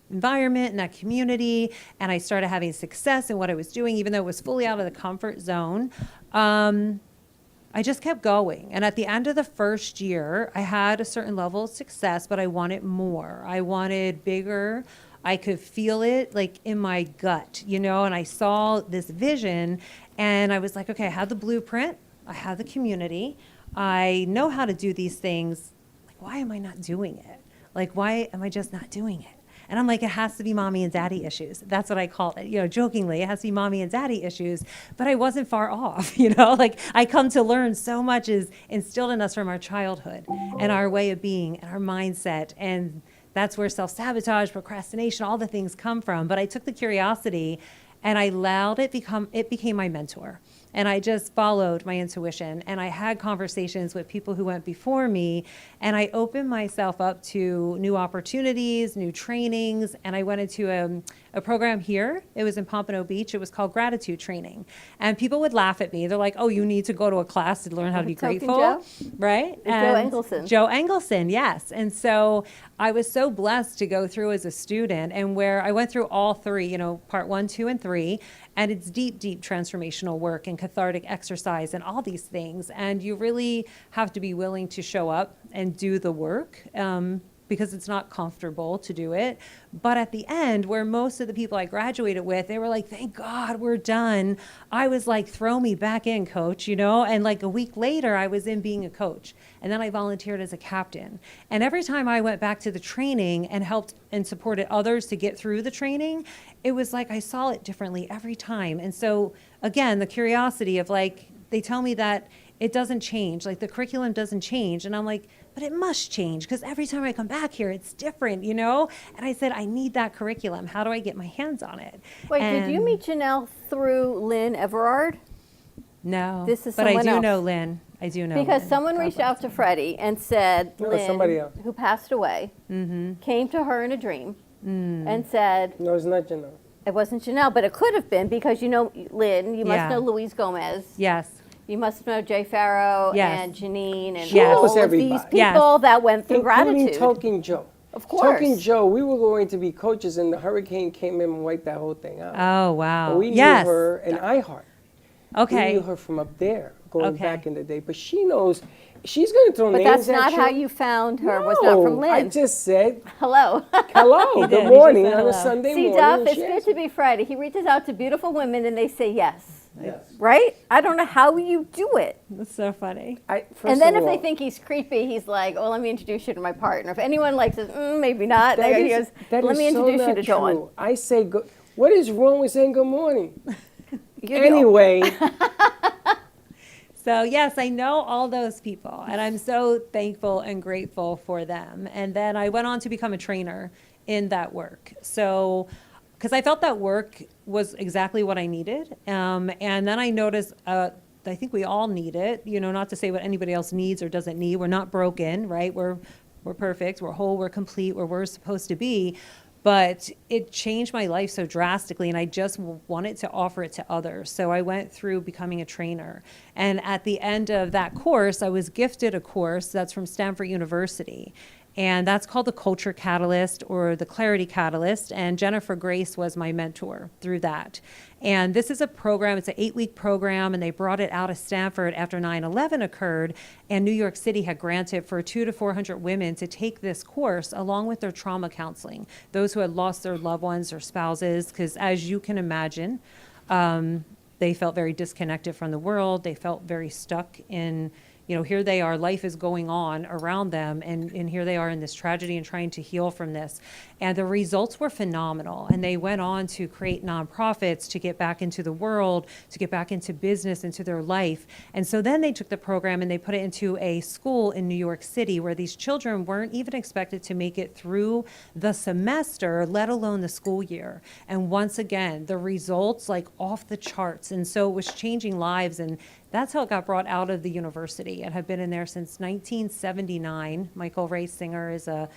environment and that community, and I started having success in what I was doing, even though it was fully out of the comfort zone, I just kept going. And at the end of the first year, I had a certain level of success, but I wanted more. I wanted bigger. I could feel it like in my gut, and I saw this vision and I was like, okay, I have the blueprint. I have the community. I know how to do these things. Like, why am I not doing it? Like, why am I just not doing it? And I'm like, it has to be mommy and daddy issues. That's what I call it, jokingly. It has to be mommy and daddy issues. But I wasn't far off, like I come to learn so much is instilled in us from our childhood and our way of being and our mindset. And that's where self-sabotage, procrastination, all the things come from. But I took the curiosity and I allowed it became my mentor. And I just followed my intuition. And I had conversations with people who went before me. And I opened myself up to new opportunities, new trainings. And I went into a program here. It was in Pompano Beach. It was called Gratitude Training. And people would laugh at me. They're like, oh, you need to go to a class to learn how to be grateful. Joe? Right? Joe Engelson. Joe Engelson, yes. And so I was so blessed to go through as a student, and where I went through all three, part 1, 2, and 3. And it's deep, deep transformational work and cathartic exercise and all these things. And you really have to be willing to show up and do the work because it's not comfortable to do it. But at the end, where most of the people I graduated with, they were like, thank God we're done. I was like, throw me back in, coach, you know? And like a week later, I was in being a coach. And then I volunteered as a captain. And every time I went back to the training and helped and supported others to get through the training, it was like I saw it differently every time. And so again, the curiosity of like, they tell me that it doesn't change, like the curriculum doesn't change. And I'm like, but it must change because every time I come back here, it's different, you know? And I said, I need that curriculum. How do I get my hands on it? Wait, did you meet Janell through Lynn Everard? No, This is but I someone do else. know Lynn. I do know Because Lynn. someone reached out to Freddie and said No, somebody else. Lynn, who passed away, came to her in a dream and said, No, it's not Janell. it wasn't Janell, but it could have been because you know Lynn, you must Yeah. know Louise Gomez. Yes. You must know Jay Farrow Yes. and Janine and Yes. all Knows of these everybody. people Yes. that went through Including gratitude. Talking Joe. Of course. Talking Joe, we were going to be coaches, and the hurricane came in and wiped that whole thing out. Oh, wow. But we Yes. knew her in iHeart. Okay. We knew her from up there, going Okay. back in the day. But she knows, she's going to throw But names that's at not you. how you found her. Was not from No, Lynn. I just said, Hello. hello, He did. good He morning just said on a hello. Sunday See, morning. Duff, and it's she good asked to be Friday. He reaches out to beautiful women and they say yes. Yes. Right? I don't know how you do it. That's so funny. And then if they think he's creepy, he's like, oh, let me introduce you to my partner. If anyone likes it, maybe not. That He is- goes, that let is me so introduce you not to Dawn. true. I say, what is wrong with saying good morning? You're the Anyway, So yes, I know all those people, and I'm so thankful and grateful for them. And then I went on to become a trainer in that work. So, because I felt that work was exactly what I needed. And then I noticed, I think we all need it, you know, not to say what anybody else needs or doesn't need. We're not broken, right? We're perfect, we're whole, we're complete, where we're supposed to be. But it changed my life so drastically, and I just wanted to offer it to others. So I went through becoming a trainer. And at the end of that course, I was gifted a course that's from Stanford University. And that's called the Culture Catalyst or the Clarity Catalyst. And Jennifer Grace was my mentor through that. And this is a program, it's an 8-week program, and they brought it out of Stanford after 9/11 occurred. And New York City had granted for 200 to 400 women to take this course along with their trauma counseling, those who had lost their loved ones or spouses, because as you can imagine, they felt very disconnected from the world. They felt very stuck in, you know, here they are, life is going on around them, and here they are in this tragedy and trying to heal from this. And the results were phenomenal. And they went on to create nonprofits to get back into the world, to get back into business, into their life. And so then they took the program and they put it into a school in New York City where these children weren't even expected to make it through the semester, let alone the school year. And once again, the results like off the charts. And so it was changing lives, and that's how it got brought out of the university. It had been in there since 1979. Michael Ray Singer is a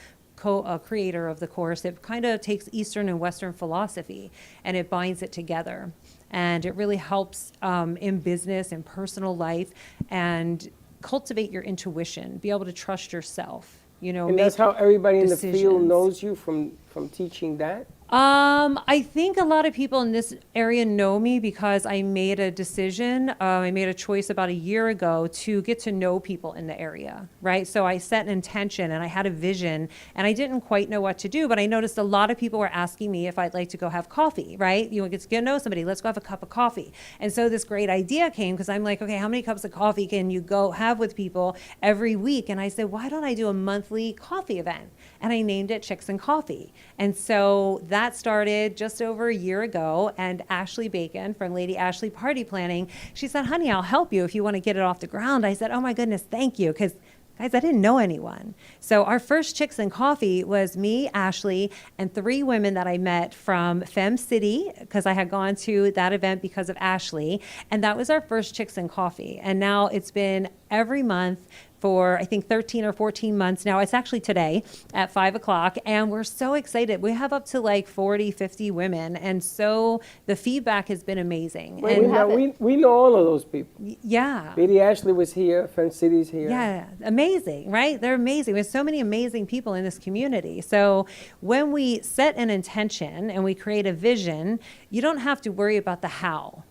creator of the course. It kind of takes Eastern and Western philosophy and it binds it together. And it really helps in business and personal life and cultivate your intuition, be able to trust yourself. You know, and that's how everybody in the field decisions. knows you from teaching that? I think a lot of people in this area know me because I made a decision. I made a choice about a year ago to get to know people in the area, right? So I set an intention and I had a vision and I didn't quite know what to do, but I noticed a lot of people were asking me if I'd like to go have coffee, right? You get to know somebody, let's go have a cup of coffee. And so this great idea came because I'm like, okay, how many cups of coffee can you go have with people every week? And I said, why don't I do a monthly coffee event? And I named it Chicks and Coffee. And so that started just over a year ago. And Ashley Bacon from Lady Ashley Party Planning, she said, honey, I'll help you if you want to get it off the ground. I said, oh my goodness, thank you. Because guys, I didn't know anyone. So our first Chicks and Coffee was me, Ashley, and 3 women that I met from Fem City, because I had gone to that event because of Ashley. And that was our first Chicks and Coffee. And now it's been every month for I think 13 or 14 months now. It's actually today at 5 o'clock, and we're so excited. We have up to like 40, 50 women, and so the feedback has been amazing. Wait, And we know all of those people. Yeah. Lady Ashley was here, Fence City's here. Yeah, amazing, right? They're amazing. There's so many amazing people in this community. So when we set an intention and we create a vision, you don't have to worry about the how.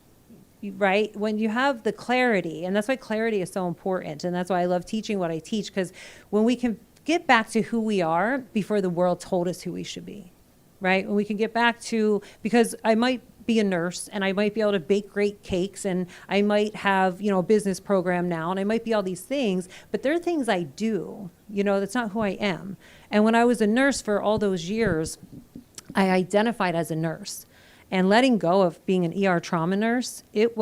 Right? When you have the clarity, and that's why clarity is so important, and that's why I love teaching what I teach, because when we can get back to who we are before the world told us who we should be, right? And we can get back to, because I might be a nurse and I might be able to bake great cakes and I might have, you know, a business program now and I might be all these things, but there are things I do, you know, that's not who I am. And when I was a nurse for all those years, I identified as a nurse. And letting go of being an ER trauma nurse, it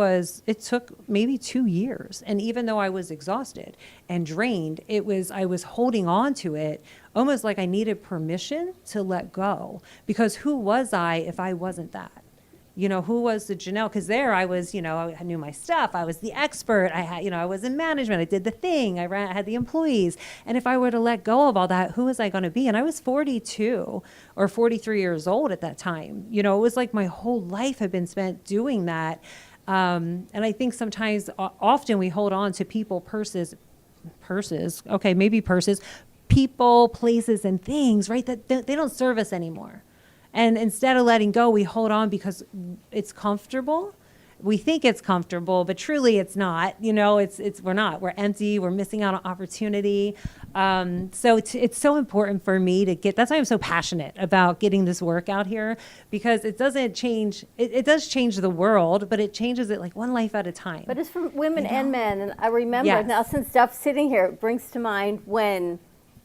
took maybe 2 years. And even though I was exhausted and drained, I was holding on to it almost like I needed permission to let go. Because who was I if I wasn't that? You know, who was the Janell? Because there I was, you know, I knew my stuff. I was the expert. I had, you know, I was in management. I did the thing. I had the employees. And if I were to let go of all that, who was I going to be? And I was 42 or 43 years old at that time. You know, it was like my whole life had been spent doing that. And I think sometimes, often we hold on to people, purses, okay, maybe purses, people, places, and things, right, that they don't serve us anymore. And instead of letting go, we hold on because it's comfortable. We think it's comfortable, but truly it's not. You know, we're not. We're empty. We're missing out on opportunity. So it's so important for me to get. That's why I'm so passionate about getting this work out here, because it doesn't change. It does change the world, but it changes it like one life at a time. But it's for women and men. And I remember now, since Duff's sitting here, it brings to mind when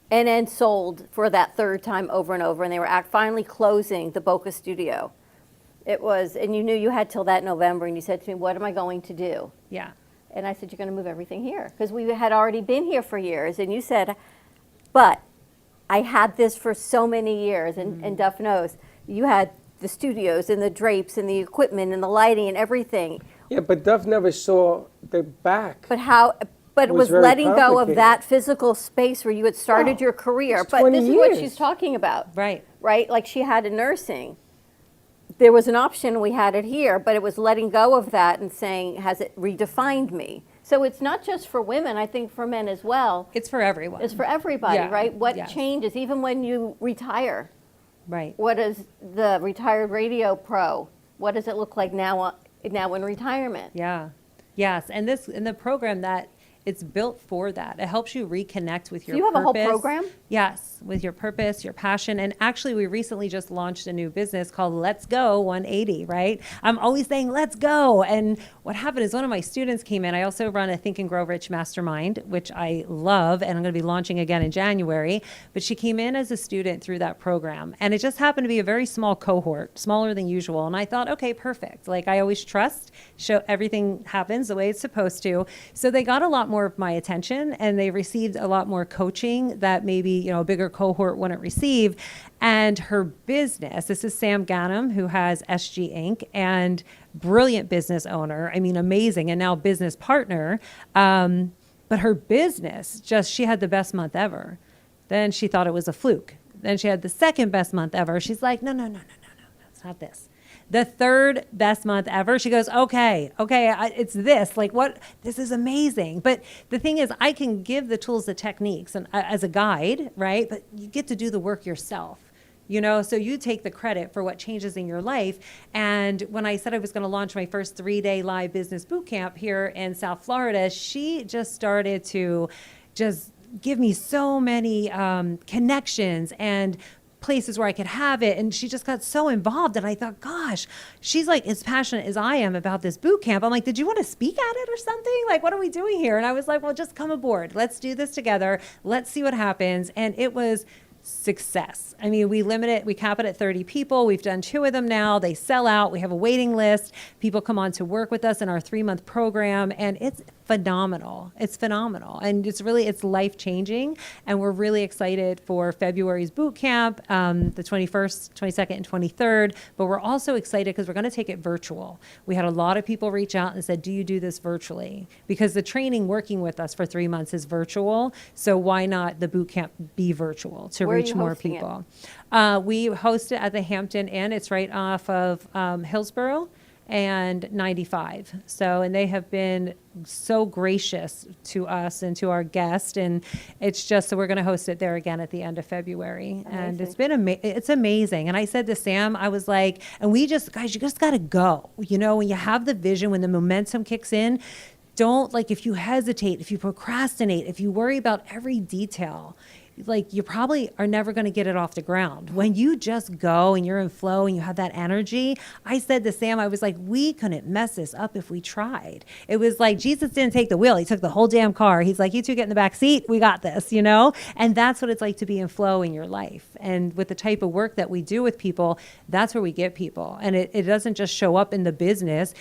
NN sold for that third time over and over, and they were finally closing the Boca studio. It was, and you knew you had till that November, and you said to me, what am I going to do? Yeah. And I said, you're going to move everything here, because we had already been here for years. And you said, but I had this for so many years, and Duff knows, you had the studios and the drapes and the equipment and the lighting and everything. Yeah, but Duff never saw the back. But it was letting go of that physical space where you had started your career. But this is what she's talking about. Right. Right? Like she had in nursing. There was an option, we had it here, but it was letting go of that and saying, has it redefined me? So it's not just for women, I think for men as well. It's for everyone. It's for everybody, Yeah. right? What changes, even when you retire? Right. What is the retired radio pro? What does it look like now in retirement? Yeah. Yes. And the program that it's built for that. It helps you reconnect with your purpose. Do you have a whole program? Yes, with your purpose, your passion. And actually, we recently just launched a new business called Let's Go 180, right? I'm always saying, let's go. And what happened is one of my students came in. I also run a Think and Grow Rich Mastermind, which I love, and I'm going to be launching again in January. But she came in as a student through that program. And it just happened to be a very small cohort, smaller than usual. And I thought, okay, perfect. Like I always trust, show everything happens the way it's supposed to. So they got a lot more of my attention, and they received a lot more coaching that maybe, you know, a bigger cohort wouldn't receive. And her business, this is Sam Ganem, who has SG Inc. and brilliant business owner. I mean, amazing. And now business partner. But her business, she had the best month ever. Then she thought it was a fluke. Then she had the second best month ever. She's like, no, it's not this. The third best month ever. She goes, okay, it's this. Like what? This is amazing. But the thing is, I can give the tools, the techniques, and as a guide, right? But you get to do the work yourself. You know, so you take the credit for what changes in your life. And when I said I was going to launch my first 3-day live business boot camp here in South Florida, she just started to just give me so many connections and places where I could have it. And she just got so involved. And I thought, gosh, she's like as passionate as I am about this boot camp. I'm like, did you want to speak at it or something? Like, what are we doing here? And I was like, well, just come aboard. Let's do this together. Let's see what happens. And it was success. I mean, we cap it at 30 people. We've done 2 of them now. They sell out. We have a waiting list. People come on to work with us in our 3-month program, and it's phenomenal. It's phenomenal. And it's life-changing. And we're really excited for February's boot camp, the 21st, 22nd, and 23rd. But we're also excited because we're going to take it virtual. We had a lot of people reach out and said, do you do this virtually? Because the training working with us for 3 months is virtual. So why not the boot camp be virtual to reach more people? We host it at the Hampton Inn. It's right off of Hillsborough and 95. So, and they have been so gracious to us and to our guests. And it's just, so we're going to host it there again at the end of February. Amazing. And it's been, it's amazing. And I said to Sam, I was like, and we just, guys, you just got to go. You know, when you have the vision, when the momentum kicks in, don't, like, if you hesitate, if you procrastinate, if you worry about every detail, like you probably are never going to get it off the ground. When you just go and you're in flow and you have that energy, I said to Sam, I was like, we couldn't mess this up if we tried. It was like Jesus didn't take the wheel. He took the whole damn car. He's like, you two get in the back seat. We got this, you know? And that's what it's like to be in flow in your life. And with the type of work that we do with people, that's where we get people. And it doesn't just show up in the business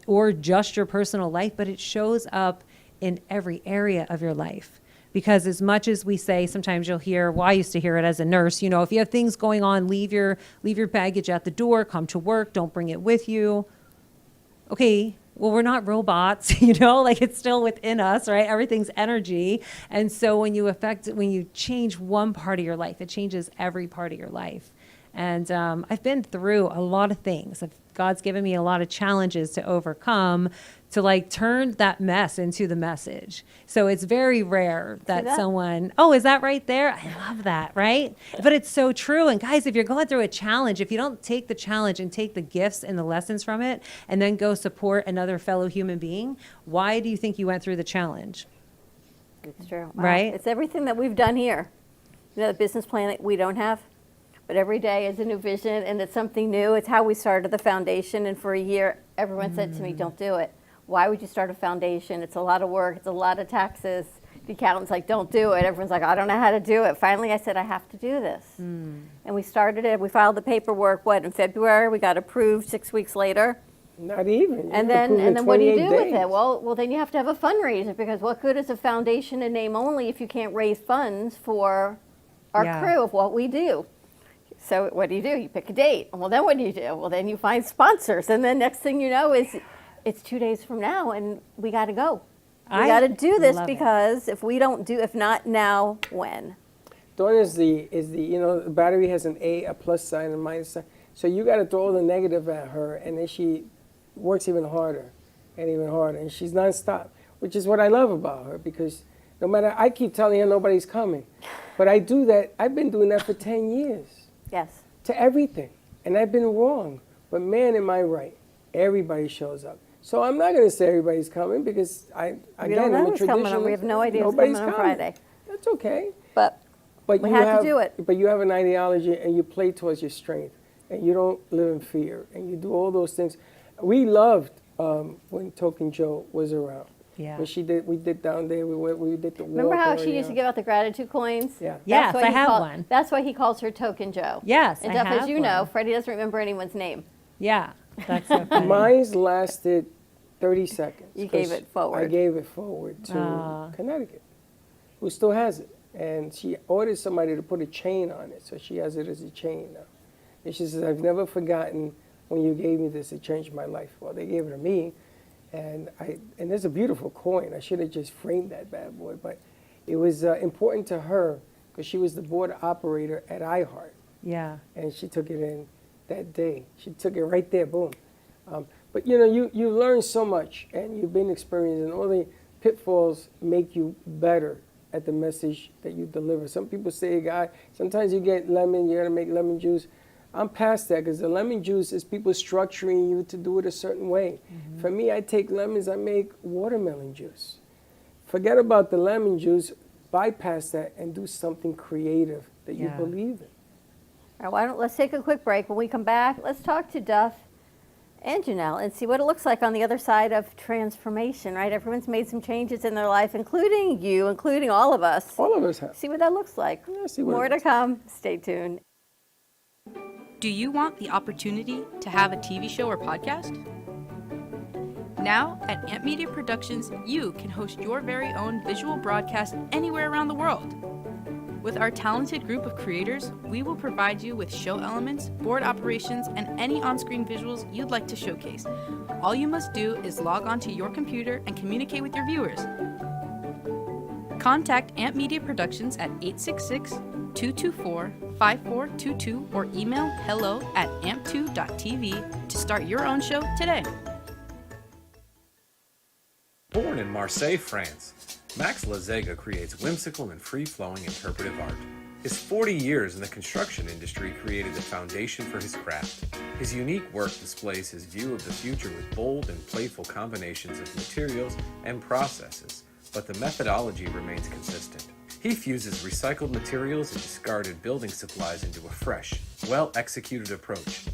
or just your personal life, but it shows up in every area of your life. Because as much as we say, sometimes you'll hear, well, I used to hear it as a nurse, you know, if you have things going on, leave your baggage at the door, come to work, don't bring it with you. Okay, well, we're not robots, you know, like it's still within us, right? Everything's energy. And so when you change one part of your life, it changes every part of your life. And I've been through a lot of things. God's given me a lot of challenges to overcome, to like turn that mess into the message. So it's very rare that someone, oh, is that right there? I love that, right? But it's so true. And guys, if you're going through a challenge, if you don't take the challenge and take the gifts and the lessons from it and then go support another fellow human being, why do you think you went through the challenge? It's true. Wow. Right? It's everything that we've done here. You know, the business plan that we don't have. But every day is a new vision, and it's something new. It's how we started the foundation, and for a year, everyone said to me, don't do it. Why would you start a foundation? It's a lot of work. It's a lot of taxes. The accountant's like, don't do it. Everyone's like, I don't know how to do it. Finally, I said, I have to do this. And we started it. We filed the paperwork, in February? We got approved 6 weeks later. Not even. And then what do you do with it? Well, then you have to have a fundraiser, because what good is a foundation in name only if you can't raise funds for our crew of what we do? So what do? You pick a date. Well, then what do? Well, then you find sponsors. And then next thing you know is it's 2 days from now and we got to go. We got to do this because if not now, when? Dawn is the the battery has a plus sign and a minus sign. So you got to throw all the negative at her, and then she works even harder and even harder. And she's nonstop, which is what I love about her, because no matter, I keep telling her nobody's coming. But I do that. I've been doing that for 10 years. Yes. To everything. And I've been wrong. But man, am I right. Everybody shows up. So I'm not going to say everybody's coming, because I'm a traditionalist. We have no idea who's Nobody's coming on Friday. That's okay. But we have to do it. But you have an ideology, and you play towards your strength. And you don't live in fear. And you do all those things. We loved when Token Joe was around. Yeah. When we did down there, we did the walk. Remember how she used to give out the gratitude coins? Yeah. Yes, I have one. That's why he calls her Token Joe. Yes, and I Duff, have as you know, Freddie doesn't remember anyone's name. Yeah, that's so funny. Mine's lasted 30 seconds. You gave it forward. I gave it forward to Connecticut, who still has it. And she ordered somebody to put a chain on it, so she has it as a chain now. And she says, I've never forgotten when you gave me this, it changed my life. Well, they gave it to me. And there's a beautiful coin. I should have just framed that bad boy, but it was important to her because she was the board operator at iHeart. Yeah. And she took it in that day. She took it right there, boom. But you learn so much, and you've been experienced, and all the pitfalls make you better at the message that you deliver. Some people say, God, sometimes you get lemon, you gotta make lemon juice. I'm past that, because the lemon juice is people structuring you to do it a certain way. Mm-hmm. For me, I take lemons, I make watermelon juice. Forget about the lemon juice, bypass that, and do something creative that you believe in. All right, let's take a quick break. When we come back, let's talk to Duff and Janell and see what it looks like on the other side of transformation, right? Everyone's made some changes in their life, including you, including all of us. All of us have. See what that looks like. Yeah, see what More to come. Stay tuned. Do you want the opportunity to have a TV show or podcast? Now, at Amp Media Productions, you can host your very own visual broadcast anywhere around the world. With our talented group of creators, we will provide you with show elements, board operations, and any on-screen visuals you'd like to showcase. All you must do is log onto your computer and communicate with your viewers. Contact Amp Media Productions at 866-224-5422 or email hello@amp2.tv to start your own show today. Born in Marseille, France, Max Lazega creates whimsical and free-flowing interpretive art. His 40 years in the construction industry created the foundation for his craft. His unique work displays his view of the future with bold and playful combinations of materials and processes, but the methodology remains consistent. He fuses recycled materials and discarded building supplies into a fresh, well-executed approach.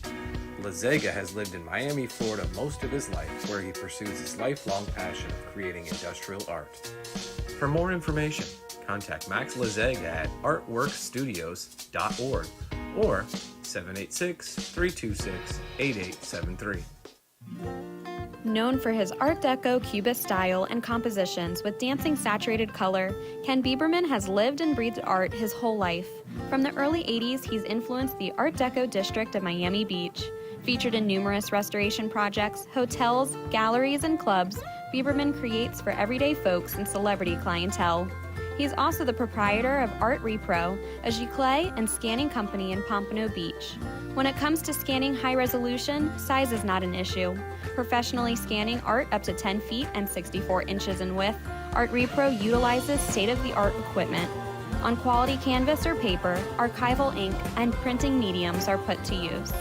Lazega has lived in Miami, Florida most of his life, where he pursues his lifelong passion of creating industrial art. For more information, contact Max Lazega at artworkstudios.org or 786-326-8873. Known for his Art Deco Cubist style and compositions with dancing saturated color, Ken Bieberman has lived and breathed art his whole life. From the early 80s, he's influenced the Art Deco district of Miami Beach. Featured in numerous restoration projects, hotels, galleries, and clubs, Bieberman creates for everyday folks and celebrity clientele. He's also the proprietor of Art Repro, a giclée and scanning company in Pompano Beach. When it comes to scanning high resolution, size is not an issue. Professionally scanning art up to 10 feet and 64 inches in width, Art Repro utilizes state-of-the-art equipment. On quality canvas or paper, archival ink and printing mediums are put to use.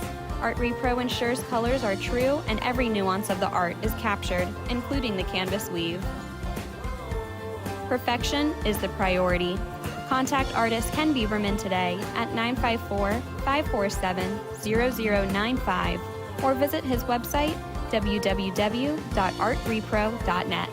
Art Repro ensures colors are true and every nuance of the art is captured, including the canvas weave. Perfection is the priority. Contact artist Ken Bieberman today at 954-547-0095 or visit his website www.artrepro.net.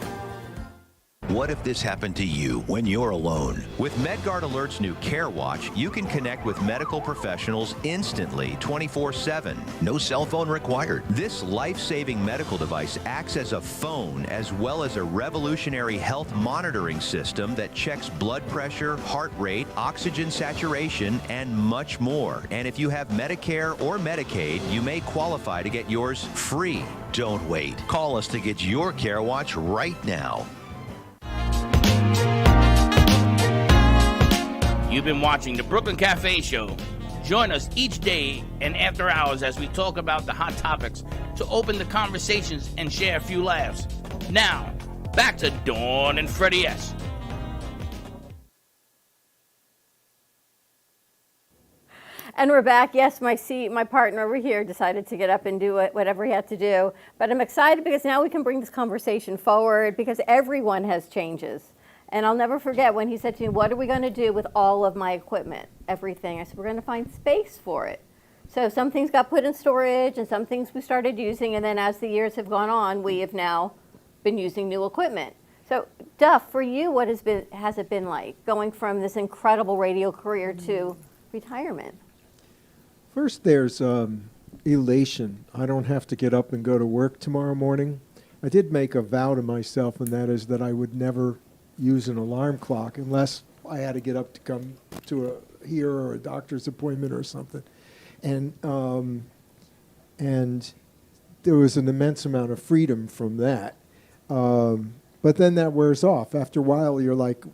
What if this happened to you when you're alone? With MedGuard Alert's new Care Watch, you can connect with medical professionals instantly, 24/7. No cell phone required. This life-saving medical device acts as a phone as well as a revolutionary health monitoring system that checks blood pressure, heart rate, oxygen saturation, and much more. And if you have Medicare or Medicaid, you may qualify to get yours free. Don't wait. Call us to get your Care Watch right now. You've been watching the Brooklyn Cafe Show. Join us each day and after hours as we talk about the hot topics to open the conversations and share a few laughs. Now, back to Dawn and Freddie S. And we're back. Yes, my partner over here decided to get up and do whatever he had to do. But I'm excited because now we can bring this conversation forward because everyone has changes. And I'll never forget when he said to me, what are we going to do with all of my equipment, everything? I said, we're going to find space for it. So some things got put in storage and some things we started using. And then as the years have gone on, we have now been using new equipment. So Duff, for you, what has it been like going from this incredible radio career to retirement? First, there's elation. I don't have to get up and go to work tomorrow morning. I did make a vow to myself, and that is that I would never use an alarm clock unless I had to get up to come to a doctor's appointment or something. And there was an immense amount of freedom from that. But then that wears off. After a while, you're like,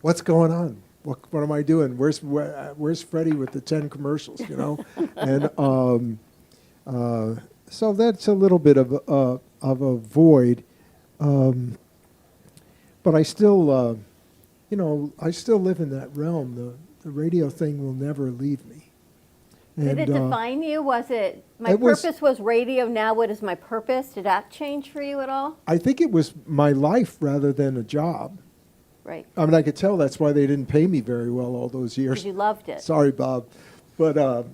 what's going on? What am I doing? Where's Freddie with the 10 commercials, you know? And so that's a little bit of a void. But I still, I still live in that realm. The radio thing will never leave me. Did it define you? Was it, my purpose was radio, now what is my purpose? Did that change for you at all? I think it was my life rather than a job. Right. I mean, I could tell that's why they didn't pay me very well all those years. Because you loved it. Sorry, Bob. But I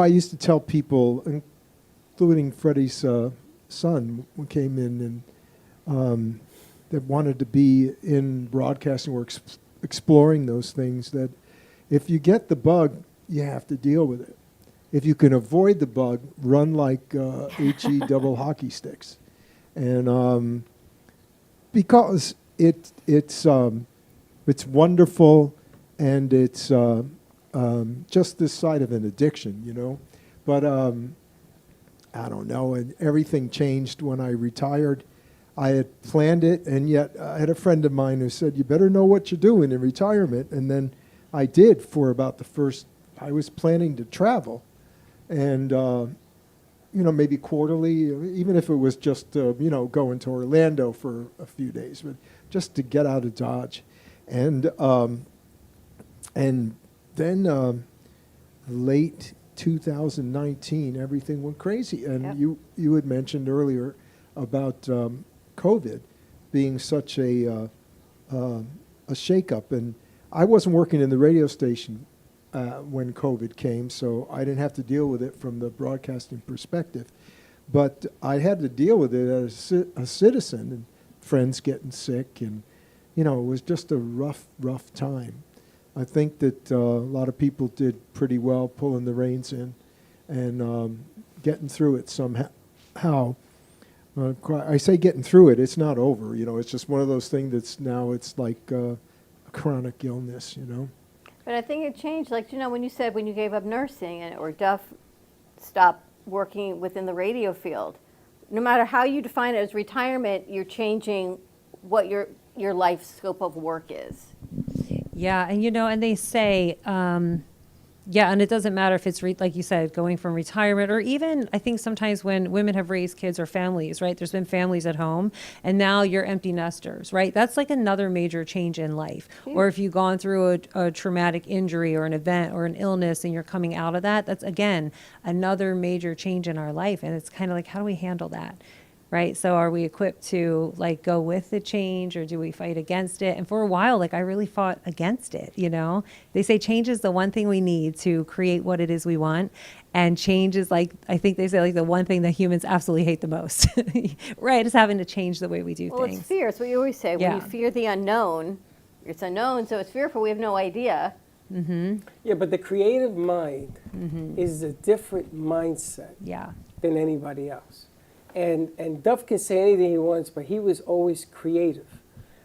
used to tell people, including Freddie's son, who came in and that wanted to be in broadcasting or exploring those things, that if you get the bug, you have to deal with it. If you can avoid the bug, run like HE double hockey sticks. And because it's wonderful, and it's just this side of an addiction, you know. But I don't know, and everything changed when I retired. I had planned it, and yet I had a friend of mine who said, you better know what you're doing in retirement. And then I did for about I was planning to travel, and maybe quarterly, even if it was just, going to Orlando for a few days, but just to get out of Dodge. And then late 2019, everything went crazy. And you had mentioned earlier about COVID being such a shakeup. And I wasn't working in the radio station when COVID came, so I didn't have to deal with it from the broadcasting perspective. But I had to deal with it as a citizen, and friends getting sick, and it was just a rough time. I think that a lot of people did pretty well pulling the reins in and getting through it somehow. I say getting through it, it's not over, it's just one of those things it's like a chronic illness, But I think it changed, like, when you said when you gave up nursing or Duff stopped working within the radio field, no matter how you define it as retirement, you're changing what your life scope of work is. Yeah, and and they say, and it doesn't matter if it's, like you said, going from retirement, or even I think sometimes when women have raised kids or families, right? There's been families at home, and now you're empty nesters, right? That's like another major change in life. Or if you've gone through a traumatic injury or an event or an illness and you're coming out of that, that's, again, another major change in our life. And it's kind of like, how do we handle that? Right? So are we equipped to go with the change, or do we fight against it? And for a while, I really fought against it, They say change is the one thing we need to create what it is we want. And change is I think they say the one thing that humans absolutely hate the most, right? Is having to change the way we do things. It's fear. It's what you always say. When you fear the unknown, it's unknown, so it's fearful. We have no idea. Mm-hmm. Yeah, but the creative mind is a different mindset than anybody else. And Duff can say anything he wants, but he was always creative.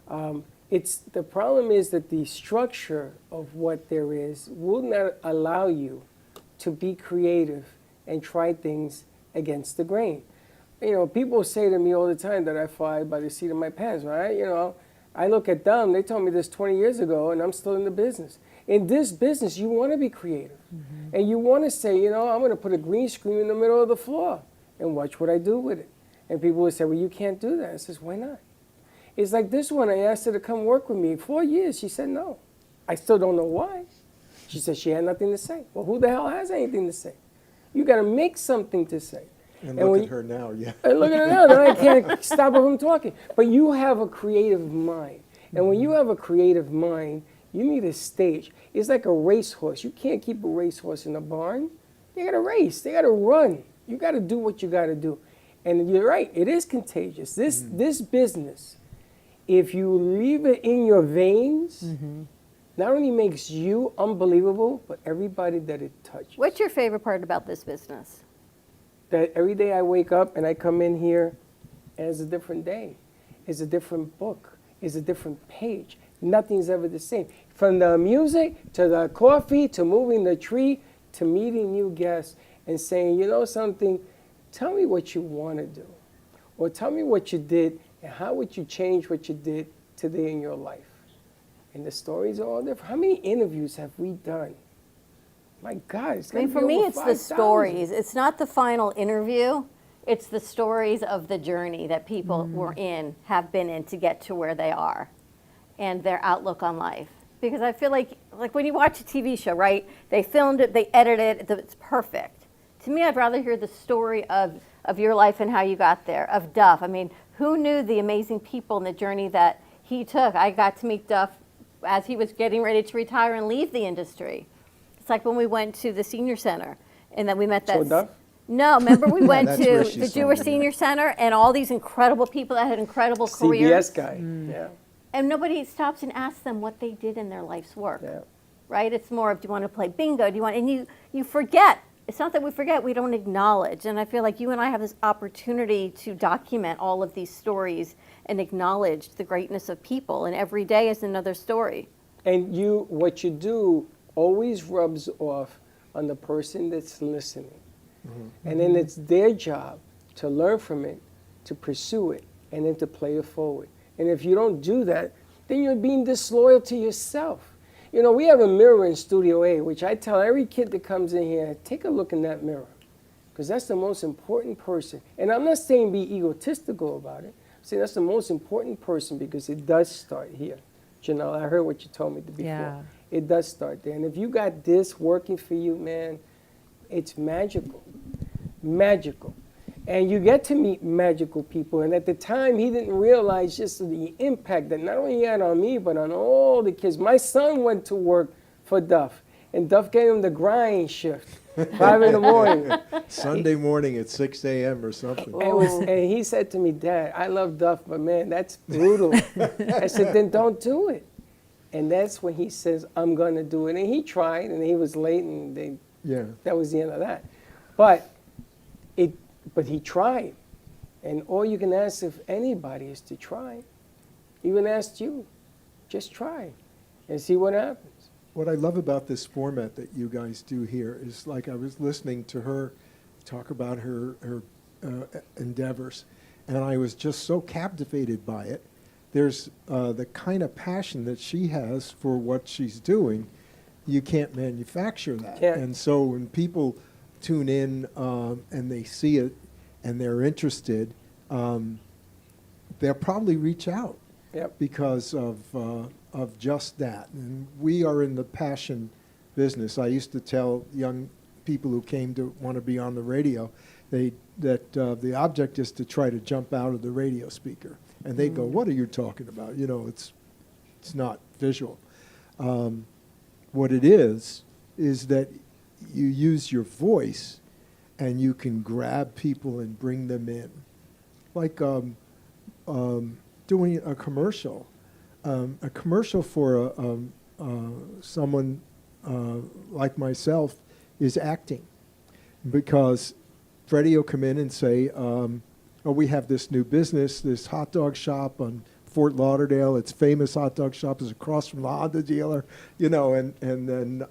The problem is that the structure of what there is will not allow you to be creative and try things against the grain. People say to me all the time that I fly by the seat of my pants, right? I look at them, they told me this 20 years ago, and I'm still in the business. In this business, you want to be creative. And you want to say, I'm going to put a green screen in the middle of the floor and watch what I do with it. And people would say, well, you can't do that. I says, why not? It's like this one, I asked her to come work with me 4 years. She said no. I still don't know why. She said she had nothing to say. Well, who the hell has anything to say? You got to make something to say. And look at her now, yeah. And look at her now, then I can't stop her from talking. But you have a creative mind. And when you have a creative mind, you need a stage. It's like a racehorse. You can't keep a racehorse in a barn. They got to race. They got to run. You got to do what you got to do. And you're right, it is contagious. This business, if you leave it in your veins, not only makes you unbelievable, but everybody that it touches. What's your favorite part about this business? That every day I wake up and I come in here, and it's a different day. It's a different book. It's a different page. Nothing's ever the same. From the music, to the coffee, to moving the tree, to meeting new guests and saying, you know something, tell me what you want to do. Or tell me what you did, and how would you change what you did today in your life? And the stories are all different. How many interviews have we done? My God, it's going to be for me, over it's 5,000. the stories. It's not the final interview. It's the stories of the journey that people were in, have been in to get to where they are, and their outlook on life. Because I feel like when you watch a TV show, right? They filmed it, they edited it, it's perfect. To me, I'd rather hear the story of your life and how you got there, of Duff. I mean, who knew the amazing people and the journey that he took? I got to meet Duff as he was getting ready to retire and leave the industry. It's like when we went to the senior center, and then we met that. So Duff? No, remember we went that's to where she the saw Jewish me, Senior Center, and all these incredible people that had incredible careers. CBS guy, yeah. And nobody stops and asks them what they did in their life's work, Yeah. right? It's more of, do you want to play bingo? Do you want? And you forget. It's not that we forget, we don't acknowledge. And I feel like you and I have this opportunity to document all of these stories and acknowledge the greatness of people. And every day is another story. And what you do always rubs off on the person that's listening. And then it's their job to learn from it, to pursue it, and then to play it forward. And if you don't do that, then you're being disloyal to yourself. We have a mirror in Studio A, which I tell every kid that comes in here, take a look in that mirror, because that's the most important person. And I'm not saying be egotistical about it. I'm saying that's the most important person, because it does start here. Janell, I heard what you told me before. Yeah. It does start there. And if you got this working for you, man, it's magical. Magical. And you get to meet magical people. And at the time, he didn't realize just the impact that not only he had on me, but on all the kids. My son went to work for Duff, and Duff gave him the grind shift, 5 in the morning. Sunday morning at 6 a.m. or something. And he said to me, Dad, I love Duff, but man, that's brutal. I said, then don't do it. And that's when he says, I'm going to do it. And he tried, and he was late, and that was the end of that. But he tried. And all you can ask of anybody is to try. Even asked you, just try and see what happens. What I love about this format that you guys do here is, like, I was listening to her talk about her endeavors, and I was just so captivated by it. There's the kind of passion that she has for what she's doing. You can't manufacture that. And so when people tune in and they see it and they're interested, they'll probably reach out because of just that. And we are in the passion business. I used to tell young people who came to want to be on the radio that the object is to try to jump out of the radio speaker. And they'd go, what are you talking about? You know, it's not visual. What it is that you use your voice and you can grab people and bring them in. Like doing a commercial for someone like myself is acting. Because Freddie will come in and say, we have this new business, this hot dog shop on Fort Lauderdale. It's famous hot dog shop is across from the Honda dealer, you know, and then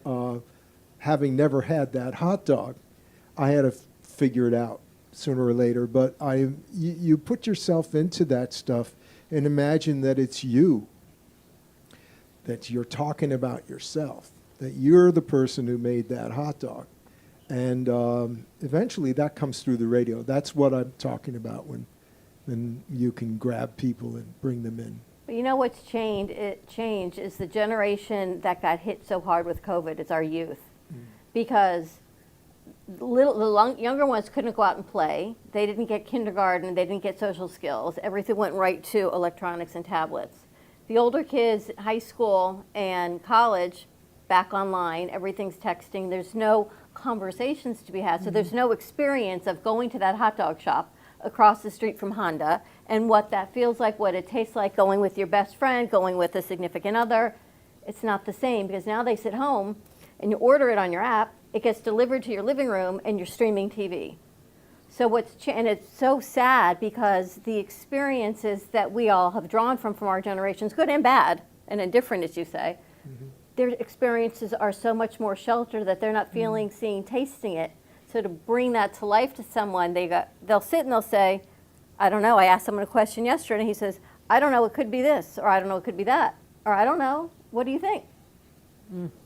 having never had that hot dog, I had to figure it out sooner or later. But you put yourself into that stuff and imagine that it's you, that you're talking about yourself, that you're the person who made that hot dog. And eventually that comes through the radio. That's what I'm talking about when you can grab people and bring them in. But you know what's changed is the generation that got hit so hard with COVID. It's our youth. Because the younger ones couldn't go out and play. They didn't get kindergarten. They didn't get social skills. Everything went right to electronics and tablets. The older kids, high school and college, back online. Everything's texting. There's no conversations to be had. So there's no experience of going to that hot dog shop across the street from Honda and what that feels like, what it tastes like, going with your best friend, going with a significant other. It's not the same because now they sit home and you order it on your app, it gets delivered to your living room and you're streaming TV. So and it's so sad because the experiences that we all have drawn from our generations, good and bad, and indifferent as you say, their experiences are so much more sheltered that they're not feeling, seeing, tasting it. So to bring that to life to someone, they'll sit and they'll say, I don't know, I asked someone a question yesterday and he says, I don't know, it could be this, or I don't know, it could be that, or I don't know, what do you think?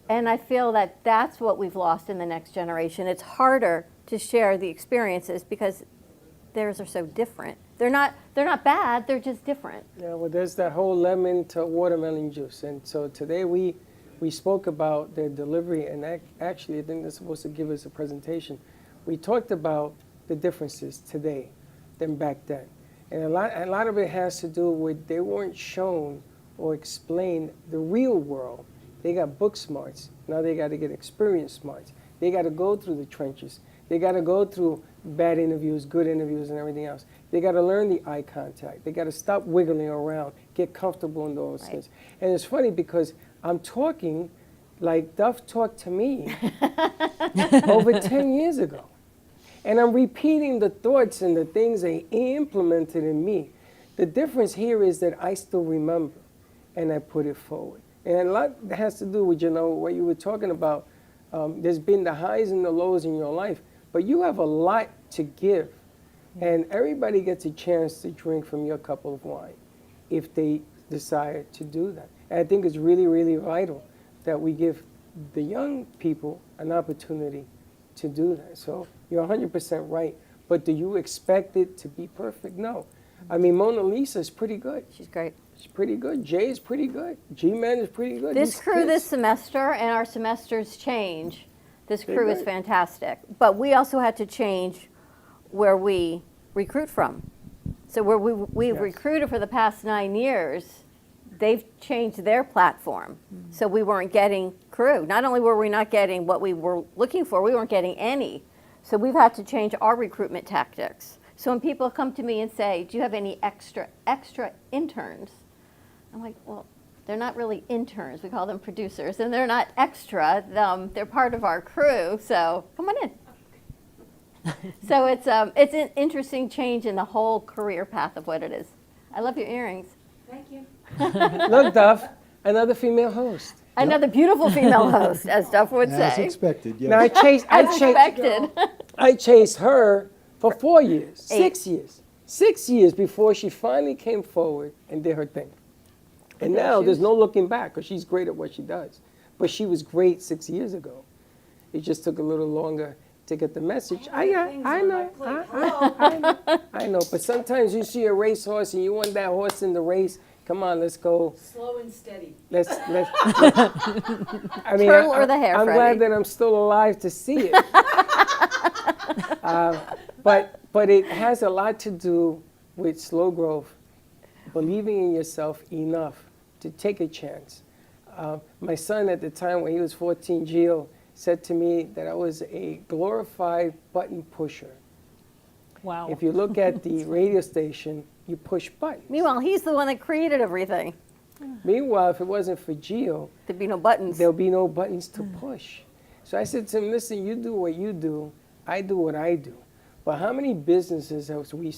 And I feel that that's what we've lost in the next generation. It's harder to share the experiences because theirs are so different. They're not bad, they're just different. Yeah, well, there's that whole lemon to watermelon juice. And so today we spoke about their delivery, and actually I think they're supposed to give us a presentation. We talked about the differences today than back then. And a lot of it has to do with they weren't shown or explained the real world. They got book smarts. Now they got to get experience smarts. They got to go through the trenches. They got to go through bad interviews, good interviews, and everything else. They got to learn the eye contact. They got to stop wiggling around, get comfortable in those things. And it's funny because I'm talking like Duff talked to me over 10 years ago. And I'm repeating the thoughts and the things they implemented in me. The difference here is that I still remember and I put it forward. And a lot has to do with, what you were talking about. There's been the highs and the lows in your life, but you have a lot to give. And everybody gets a chance to drink from your cup of wine if they desire to do that. And I think it's really, really vital that we give the young people an opportunity to do that. So you're 100% right. But do you expect it to be perfect? No. I mean, Mona Lisa is pretty good. She's great. She's pretty good. Jay is pretty good. G-Man is pretty good. This crew this semester, and our semesters change. This crew is fantastic. But we also had to change where we recruit from. So where we've recruited for the past 9 years, they've changed their platform. So we weren't getting crew. Not only were we not getting what we were looking for, we weren't getting any. So we've had to change our recruitment tactics. So when people come to me and say, do you have any extra interns? I'm like, well, they're not really interns. We call them producers, and they're not extra. They're part of our crew, so come on in. So it's an interesting change in the whole career path of what it is. I love your earrings. Thank you. Look, Duff, another female host. Another beautiful female host, as Duff would As say. expected, yes. Now I chased her for 4 years, 6 years. 6 years before she finally came forward and did her thing. And now there's no looking back because she's great at what she does. But she was great 6 years ago. It just took a little longer to get the message. I know. But sometimes you see a racehorse and you want that horse in the race. Come on, let's go. Slow and steady. Let's I mean, Turtle or the hare, I'm Freddie? glad that I'm still alive to see it. But it has a lot to do with slow growth, believing in yourself enough to take a chance. My son at the time when he was 14, Gio, said to me that I was a glorified button pusher. Wow. If you look at the radio station, you push buttons. Meanwhile, he's the one that created everything. Meanwhile, if it wasn't for Gio, there'd be no buttons. There'll be no buttons to push. So I said to him, listen, you do what you do, I do what I do. But how many businesses have we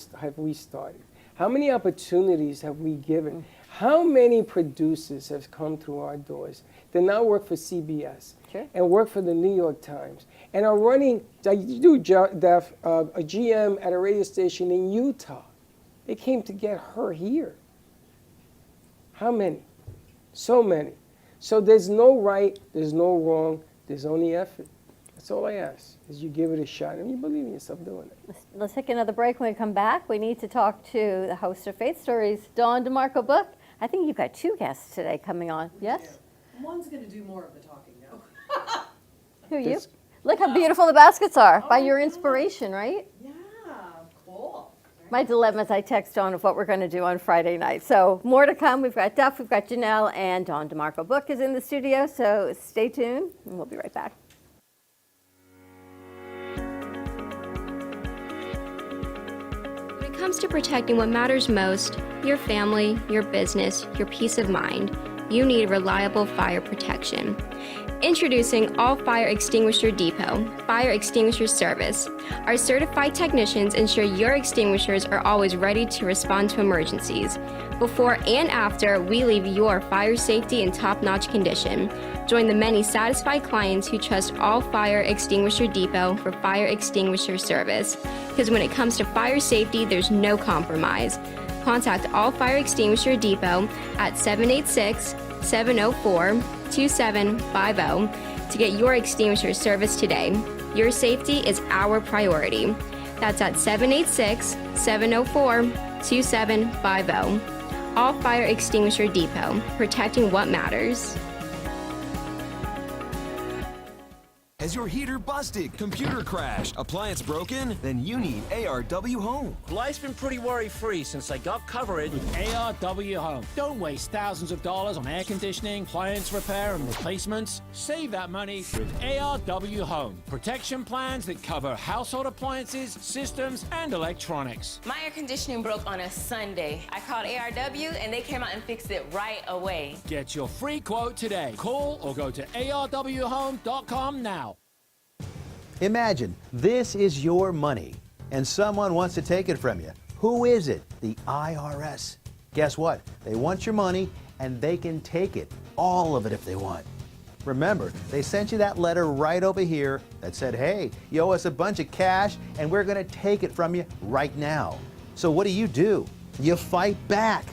started? How many opportunities have we given? How many producers have come through our doors that now work for CBS and work for the New York Times and are running, you do, Duff, a GM at a radio station in Utah. They came to get her here. How many? So many. So there's no right, there's no wrong, there's only effort. That's all I ask, is you give it a shot and you believe in yourself doing it. Let's take another break. When we come back, we need to talk to the host of Faith Stories, Dawn DeMarco Book. I think you've got 2 guests today coming on. Yes? One's going to do more of the talking now. Who are you? Look how beautiful the baskets are. By your inspiration, right? Yeah, cool. My dilemma is I text Dawn of what we're going to do on Friday night. So more to come. We've got Duff, we've got Janell, and Dawn DeMarco Book is in the studio. So stay tuned, and we'll be right back. When it comes to protecting what matters most, your family, your business, your peace of mind, you need reliable fire protection. Introducing All Fire Extinguisher Depot, Fire Extinguisher Service. Our certified technicians ensure your extinguishers are always ready to respond to emergencies. Before and after, we leave your fire safety in top-notch condition. Join the many satisfied clients who trust All Fire Extinguisher Depot for fire extinguisher service. Because when it comes to fire safety, there's no compromise. Contact All Fire Extinguisher Depot at 786-704-2750 to get your extinguisher service today. Your safety is our priority. That's at 786-704-2750. All Fire Extinguisher Depot, protecting what matters. Has your heater busted, computer crashed, appliance broken? Then you need ARW Home. Life's been pretty worry-free since I got covered with ARW Home. Don't waste thousands of dollars on air conditioning, appliance repair, and replacements. Save that money with ARW Home. Protection plans that cover household appliances, systems, and electronics. My air conditioning broke on a Sunday. I called ARW and they came out and fixed it right away. Get your free quote today. Call or go to arwhome.com now. Imagine this is your money and someone wants to take it from you. Who is it? The IRS. Guess what? They want your money and they can take it, all of it if they want. Remember, they sent you that letter right over here that said, hey, you owe us a bunch of cash and we're going to take it from you right now. So what do? You fight back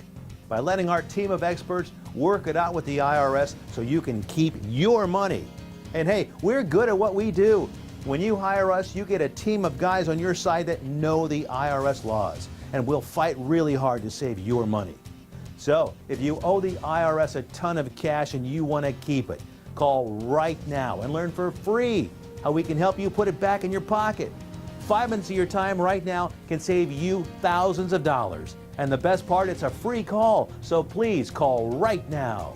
by letting our team of experts work it out with the IRS so you can keep your money. And hey, we're good at what we do. When you hire us, you get a team of guys on your side that know the IRS laws, and we'll fight really hard to save your money. So, if you owe the IRS a ton of cash and you want to keep it, call right now and learn for free how we can help you put it back in your pocket. 5 minutes of your time right now can save you thousands of dollars. And the best part, it's a free call. So please call right now.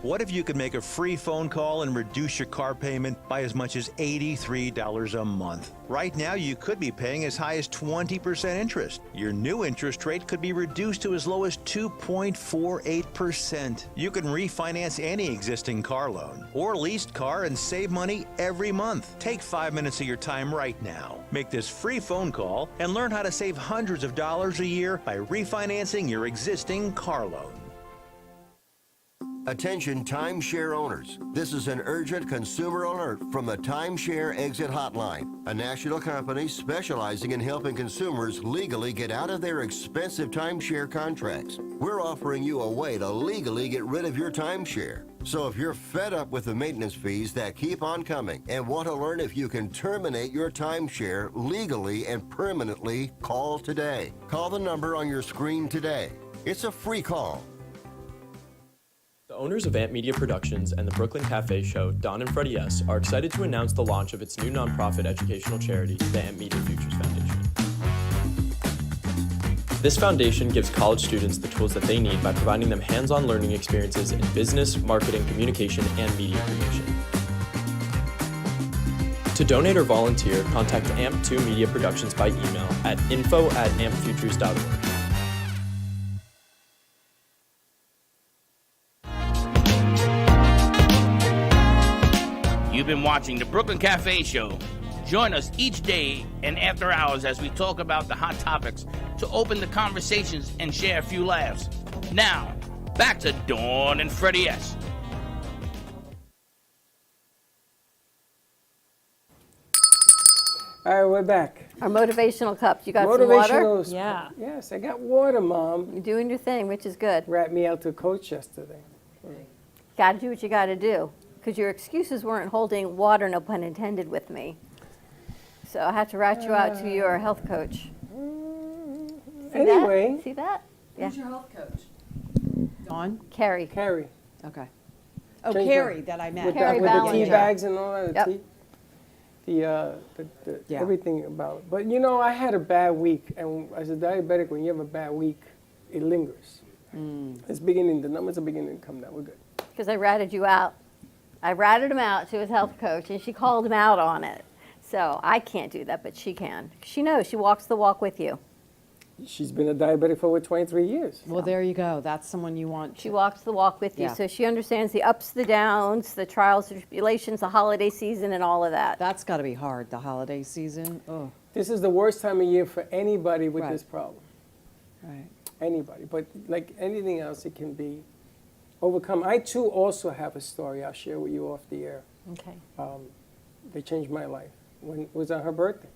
What if you could make a free phone call and reduce your car payment by as much as $83 a month? Right now, you could be paying as high as 20% interest. Your new interest rate could be reduced to as low as 2.48%. You can refinance any existing car loan or leased car and save money every month. Take 5 minutes of your time right now. Make this free phone call and learn how to save hundreds of dollars a year by refinancing your existing car loan. Attention timeshare owners. This is an urgent consumer alert from the Timeshare Exit Hotline, a national company specializing in helping consumers legally get out of their expensive timeshare contracts. We're offering you a way to legally get rid of your timeshare. So if you're fed up with the maintenance fees that keep on coming and want to learn if you can terminate your timeshare legally and permanently, call today. Call the number on your screen today. It's a free call. The owners of Amp Media Productions and the Brooklyn Cafe show, Don and Freddie S., are excited to announce the launch of its new nonprofit educational charity, the Amp Media Futures Foundation. This foundation gives college students the tools that they need by providing them hands-on learning experiences in business, marketing, communication, and media creation. To donate or volunteer, contact AMP2 Media Productions by email at info@ampfutures.org. You've been watching the Brooklyn Cafe Show. Join us each day and after hours as we talk about the hot topics to open the conversations and share a few laughs. Now, back to Dawn and Freddie S. All right, we're back. Our motivational cups. You got some water? Yeah. Yes, I got water, Mom. You're doing your thing, which is good. Rat me out to coach yesterday. Got to do what you got to do. Because your excuses weren't holding water, no pun intended, with me. So I had to rat you out to your health coach. Anyway. That? See that? Who's your health coach? Dawn? Carrie. Carrie. Okay. Oh, Change Carrie my- that I met. With, Carrie with the tea Ballinger. bags and all that. Yep. The Yeah. everything about it. But you know, I had a bad week, and as a diabetic, when you have a bad week, it lingers. It's beginning. The numbers are beginning to come down. We're good. Because I ratted you out. I ratted him out to his health coach, and she called him out on it. So I can't do that, but she can. She knows. She walks the walk with you. She's been a diabetic for over 23 years. Well, there you go. That's someone you want. She walks the walk with you. Yeah. So she understands the ups, the downs, the trials, the tribulations, the holiday season, and all of that. That's got to be hard, the holiday season. Oh. This is the worst time of year for anybody with Right. this problem. Right. Anybody. But like anything else, it can be overcome. I, too, also have a story I'll share with you off the air. Okay. They changed my life when it was on her birthday.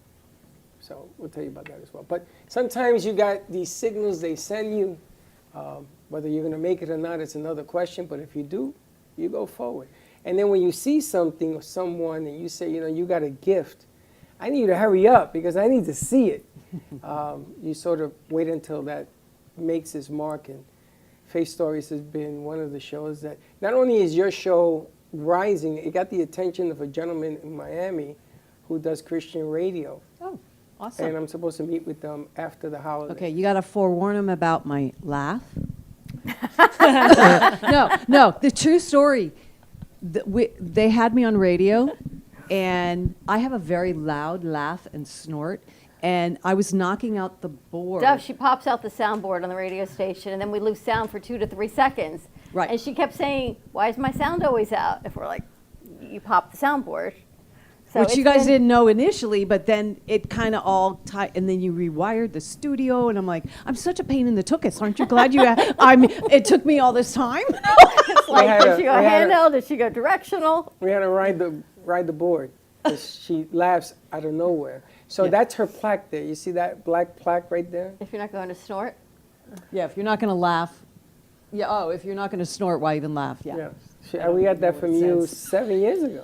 So we'll tell you about that as well. But sometimes you got these signals they send you. Whether you're going to make it or not, it's another question. But if you do, you go forward. And then when you see something or someone and you say, you know, you got a gift, I need you to hurry up because I need to see it. You sort of wait until that makes its mark. And Face Stories has been one of the shows that not only is your show rising, it got the attention of a gentleman in Miami who does Christian radio. Oh, awesome. And I'm supposed to meet with them after the holiday. Okay, you got to forewarn them about my laugh. No, the true story. They had me on radio, and I have a very loud laugh and snort, and I was knocking out the board. Duff, she pops out the soundboard on the radio station, and then we lose sound for 2 to 3 seconds. Right. And she kept saying, why is my sound always out? If we're like, you pop the soundboard. So Which it's you guys been- didn't know initially, but then it kind of all tied, and then you rewired the studio, and I'm like, I'm such a pain in the tuchus. Aren't you glad you? It took me all this time. It's like, had did a- she go we had a- handheld? Did she go directional? We had to ride the board. 'Cause she laughs out of nowhere. So that's her plaque there. You see that black plaque right there? If you're not going to snort? Yeah, if you're not going to laugh. Yeah. Oh, if you're not going to snort, why even laugh? Yeah. We got that from you says. 7 years ago.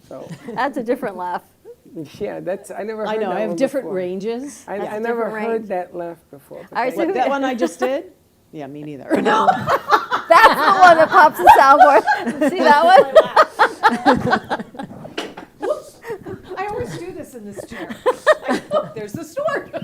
So That's a different laugh. yeah, that's I never heard I know. that I have one different before. ranges. I That's a never different heard range. that laugh before. but All right, thank so That one I just did? Yeah, me neither. No. That's the one that pops the soundboard. See that one? I always do this in this chair. There's the snort.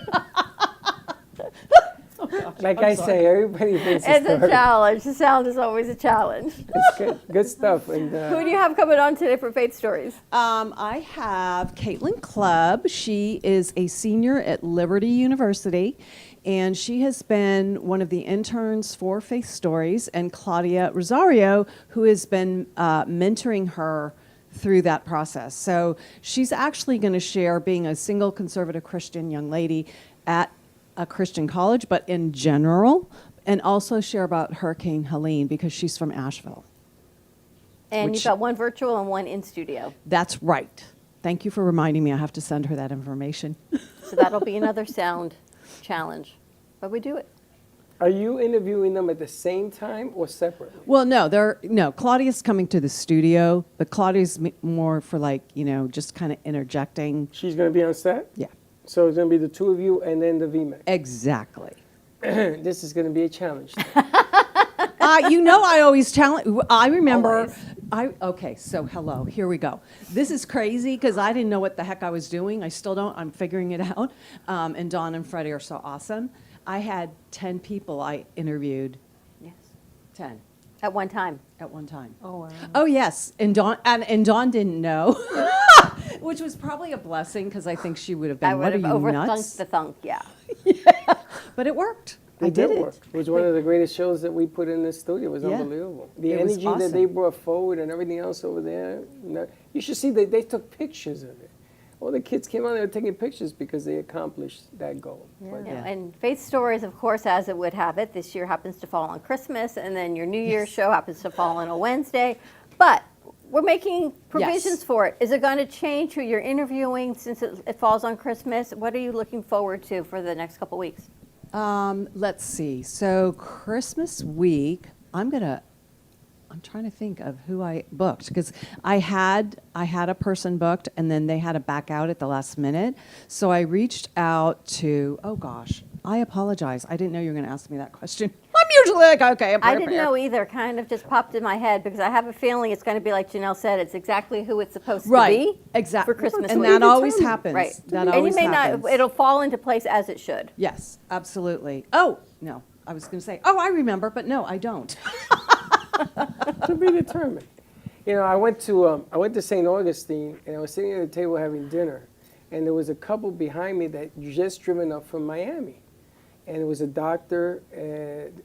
Like I say, everybody thinks It's a challenge. The sound is always a challenge. It's good, good stuff. And Who do you have coming on today for Faith Stories? I have Caitlin Clubb. She is a senior at Liberty University, and she has been one of the interns for Faith Stories, and Claudia Rosario, who has been mentoring her through that process. So she's actually going to share being a single conservative Christian young lady at a Christian college, but in general, and also share about Hurricane Helene because she's from Asheville. And you've got one virtual and one in studio. That's right. Thank you for reminding me. I have to send her that information. So that'll be another sound challenge. But we do it. Are you interviewing them at the same time or separately? Well, no, Claudia's coming to the studio, but Claudia's more for just kind of interjecting. She's going to be on set? Yeah. So it's going to be the two of you and then the VMAX. Exactly. This is going to be a challenge. I always challenge. I remember. Okay, so hello. Here we go. This is crazy because I didn't know what the heck I was doing. I still don't. I'm figuring it out. And Dawn and Freddie are so awesome. I had 10 people I interviewed. Yes. 10. At one time. At one time. Oh, wow. Oh, yes. And Dawn didn't know, which was probably a blessing because I think she would have been, I would what are have you, overthunk nuts? the thunk, yeah. But it worked. It did work. It was one of the greatest shows that we put in this studio. It was Yeah. unbelievable. The It was energy that awesome. they brought forward and everything else over there. You should see that they took pictures of it. All the kids came out there taking pictures because they accomplished that goal. Yeah. And Faith Stories, of course, as it would have it, this year happens to fall on Christmas, and then your New Year's show happens to fall on a Wednesday. But we're making provisions for it. Is it going to change who you're interviewing since it falls on Christmas? What are you looking forward to for the next couple weeks? Let's see. So Christmas week, I'm trying to think of who I booked because I had a person booked and then they had to back out at the last minute. So I reached out to, oh gosh, I apologize. I didn't know you were going to ask me that question. I'm usually like, okay, I'm I prepared. didn't know either. Kind of just popped in my head because I have a feeling it's going to be like Janell said. It's exactly who it's supposed to be. Exactly. For Christmas And week. that always happens. Right. That and always you may happens. not. It'll fall into place as it should. Yes, absolutely. Oh, no. I was going to say, I remember, but no, I don't. To be determined. I went to St. Augustine and I was sitting at a table having dinner, and there was a couple behind me that just driven up from Miami, and it was a doctor.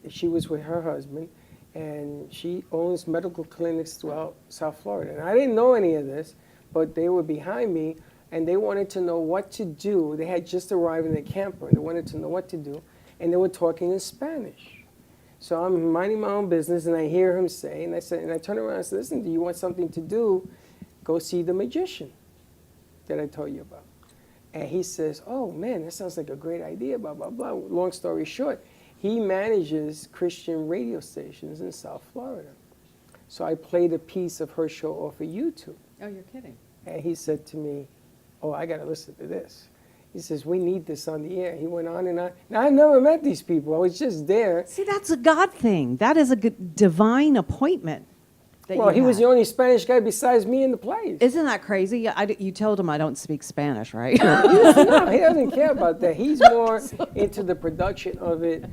She was with her husband, and she owns medical clinics throughout South Florida. And I didn't know any of this, but they were behind me, and they wanted to know what to do. They had just arrived in their camper, and they wanted to know what to do, and they were talking in Spanish. So I'm minding my own business, and I hear him say, and I turn around and say, listen, do you want something to do? Go see the magician that I told you about. And he says, oh, man, that sounds like a great idea, blah, blah, blah. Long story short, he manages Christian radio stations in South Florida. So I played a piece of her show off of YouTube. Oh, you're kidding. And he said to me, oh, I got to listen to this. He says, we need this on the air. He went on and on. Now, I never met these people. I was just there. See, that's a God thing. That is a good divine appointment. Well, he was the only Spanish guy besides me in the place. Isn't that crazy? You told him I don't speak Spanish, right? No, he doesn't care about that. He's more into the production of it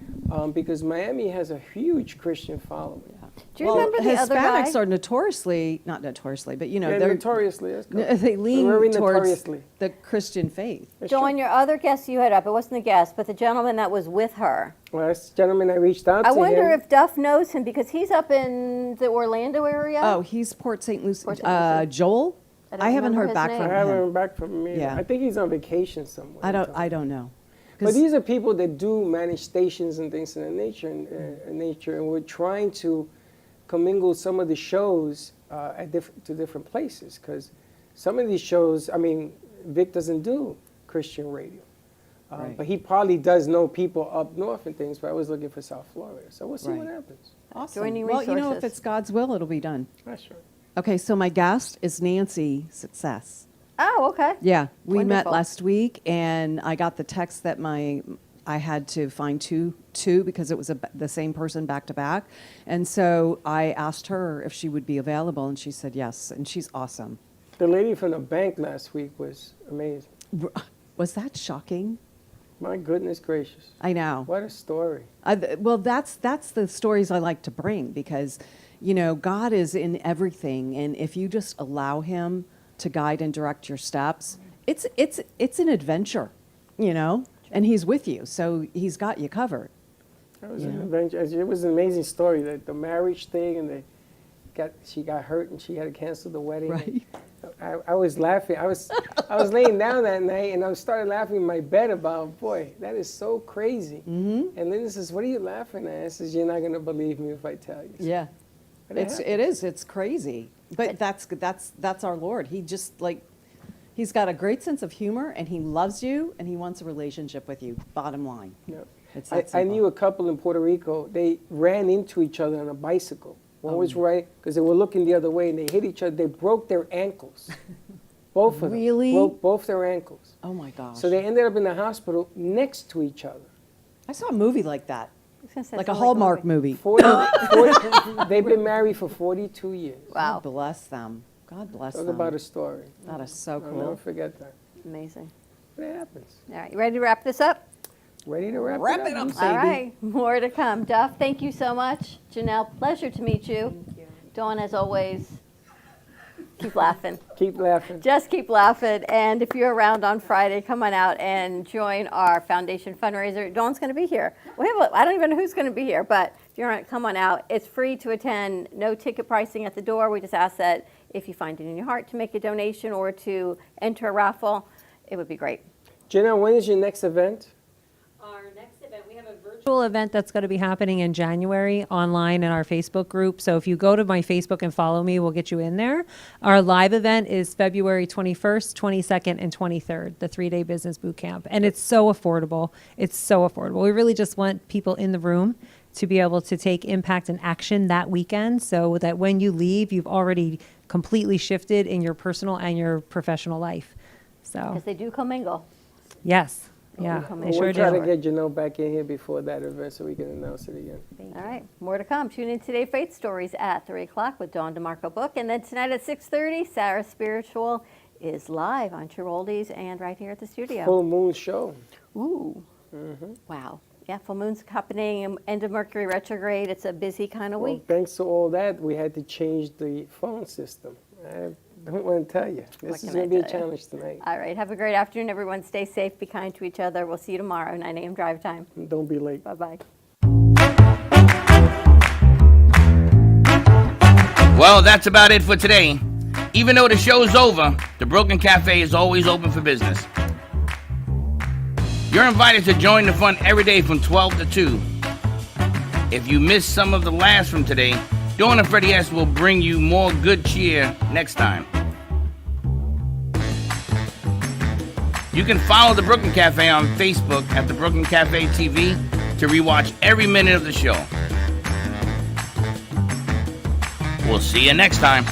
because Miami has a huge Christian following. Do you remember the other guy? Hispanics are notoriously, not notoriously, but They're notoriously. They lean very towards notoriously. the Christian faith. Dawn, your other guest you had up, it wasn't a guest, but the gentleman that was with her. Well, that's the gentleman I reached out to. I wonder if Duff knows him because he's up in the Orlando area. Oh, he's Port St. Lucie. Port St. Lucie. Joel? I haven't heard back from him. I haven't heard back from him either. Yeah. I think he's on vacation somewhere. I don't know. But these are people that do manage stations and things of that nature, and we're trying to commingle some of the shows to different places because some of these shows, Vic doesn't do Christian radio. Right. But he probably does know people up north and things, but I was looking for South Florida. So we'll see what happens. Awesome. Joining Well, resources. if it's God's will, it'll be done. That's right. Okay, so my guest is Nancy Success. Oh, okay. Yeah, we met Wonderful. last week, and I got the text that I had to find two because it was the same person back to back. And so I asked her if she would be available, and she said yes, and she's awesome. The lady from the bank last week was amazing. Was that shocking? My goodness gracious. I know. What a story. Well, that's the stories I like to bring because, you know, God is in everything, and if you just allow Him to guide and direct your steps, it's an adventure, you know, and He's with you, so He's got you covered. It was an adventure. It was an amazing story. The marriage thing, and she got hurt and she had to cancel the wedding. Right. I was laughing. I was laying down that night and I started laughing in my bed about, boy, that is so crazy. Mm-hmm. And Linda says, "What are you laughing at?" I says, "You're not going to believe me if I tell you." Yeah, it's crazy. But that's our Lord. He just He's got a great sense of humor, and He loves you, and He wants a relationship with you. Bottom line. Yeah. It's that I simple. knew a couple in Puerto Rico. They ran into each other on a bicycle. One was right because they were looking the other way, and they hit each other. They broke their ankles. Both of them. Really? Broke both their ankles. Oh my gosh. So they ended up in the hospital next to each other. I saw a movie like that. Like a sounds Hallmark movie. 40, they've been married for 42 years. Wow. God bless them. God bless Talk them. about a story. That is so I'll cool. never forget that. Amazing. It happens. All right, you ready to wrap this up? Ready to wrap it up, All right, more to come. Duff, thank you so much. Janelle, pleasure to meet you. Thank you. Dawn, as always, keep laughing. Keep laughing. Just keep laughing. And if you're around on Friday, come on out and join our foundation fundraiser. Dawn's going to be here. I don't even know who's going to be here, but if you're on, come on out. It's free to attend. No ticket pricing at the door. We just ask that if you find it in your heart to make a donation or to enter a raffle, it would be great. Janelle, when is your next event? Our next event, we have a virtual event that's going to be happening in January online in our Facebook group. So if you go to my Facebook and follow me, we'll get you in there. Our live event is February 21st, 22nd, and 23rd, the 3-day business boot camp. And it's so affordable. It's so affordable. We really just want people in the room to be able to take impact and action that weekend so that when you leave, you've already completely shifted in your personal and your professional life. So Because they do commingle. Yes. Yeah, they sure We'll try do. to get Janelle back in here before that event so we can announce it again. All right, more to come. Tune in today, Faith Stories at 3 o'clock with Dawn DeMarco Book. And then tonight at 6:30, Sarah Spiritual is live on True Oldies and right here at the studio. Full moon show. Ooh. Wow. Yeah, full moon's happening, end of Mercury retrograde. It's a busy kind of Well, week. thanks to all that, we had to change the phone system. I don't want to tell you. This is going to be a challenge tonight. All right, have a great afternoon, everyone. Stay safe, be kind to each other. We'll see you tomorrow, 9 a.m. drive time. Don't be late. Bye-bye. Well, that's about it for today. Even though the show's over, the Brooklyn Cafe is always open for business. You're invited to join the fun every day from 12 to 2. If you missed some of the laughs from today, Dawn and Freddie S. will bring you more good cheer next time. You can follow the Brooklyn Cafe on Facebook at the Brooklyn Cafe TV to rewatch every minute of the show. We'll see you next time.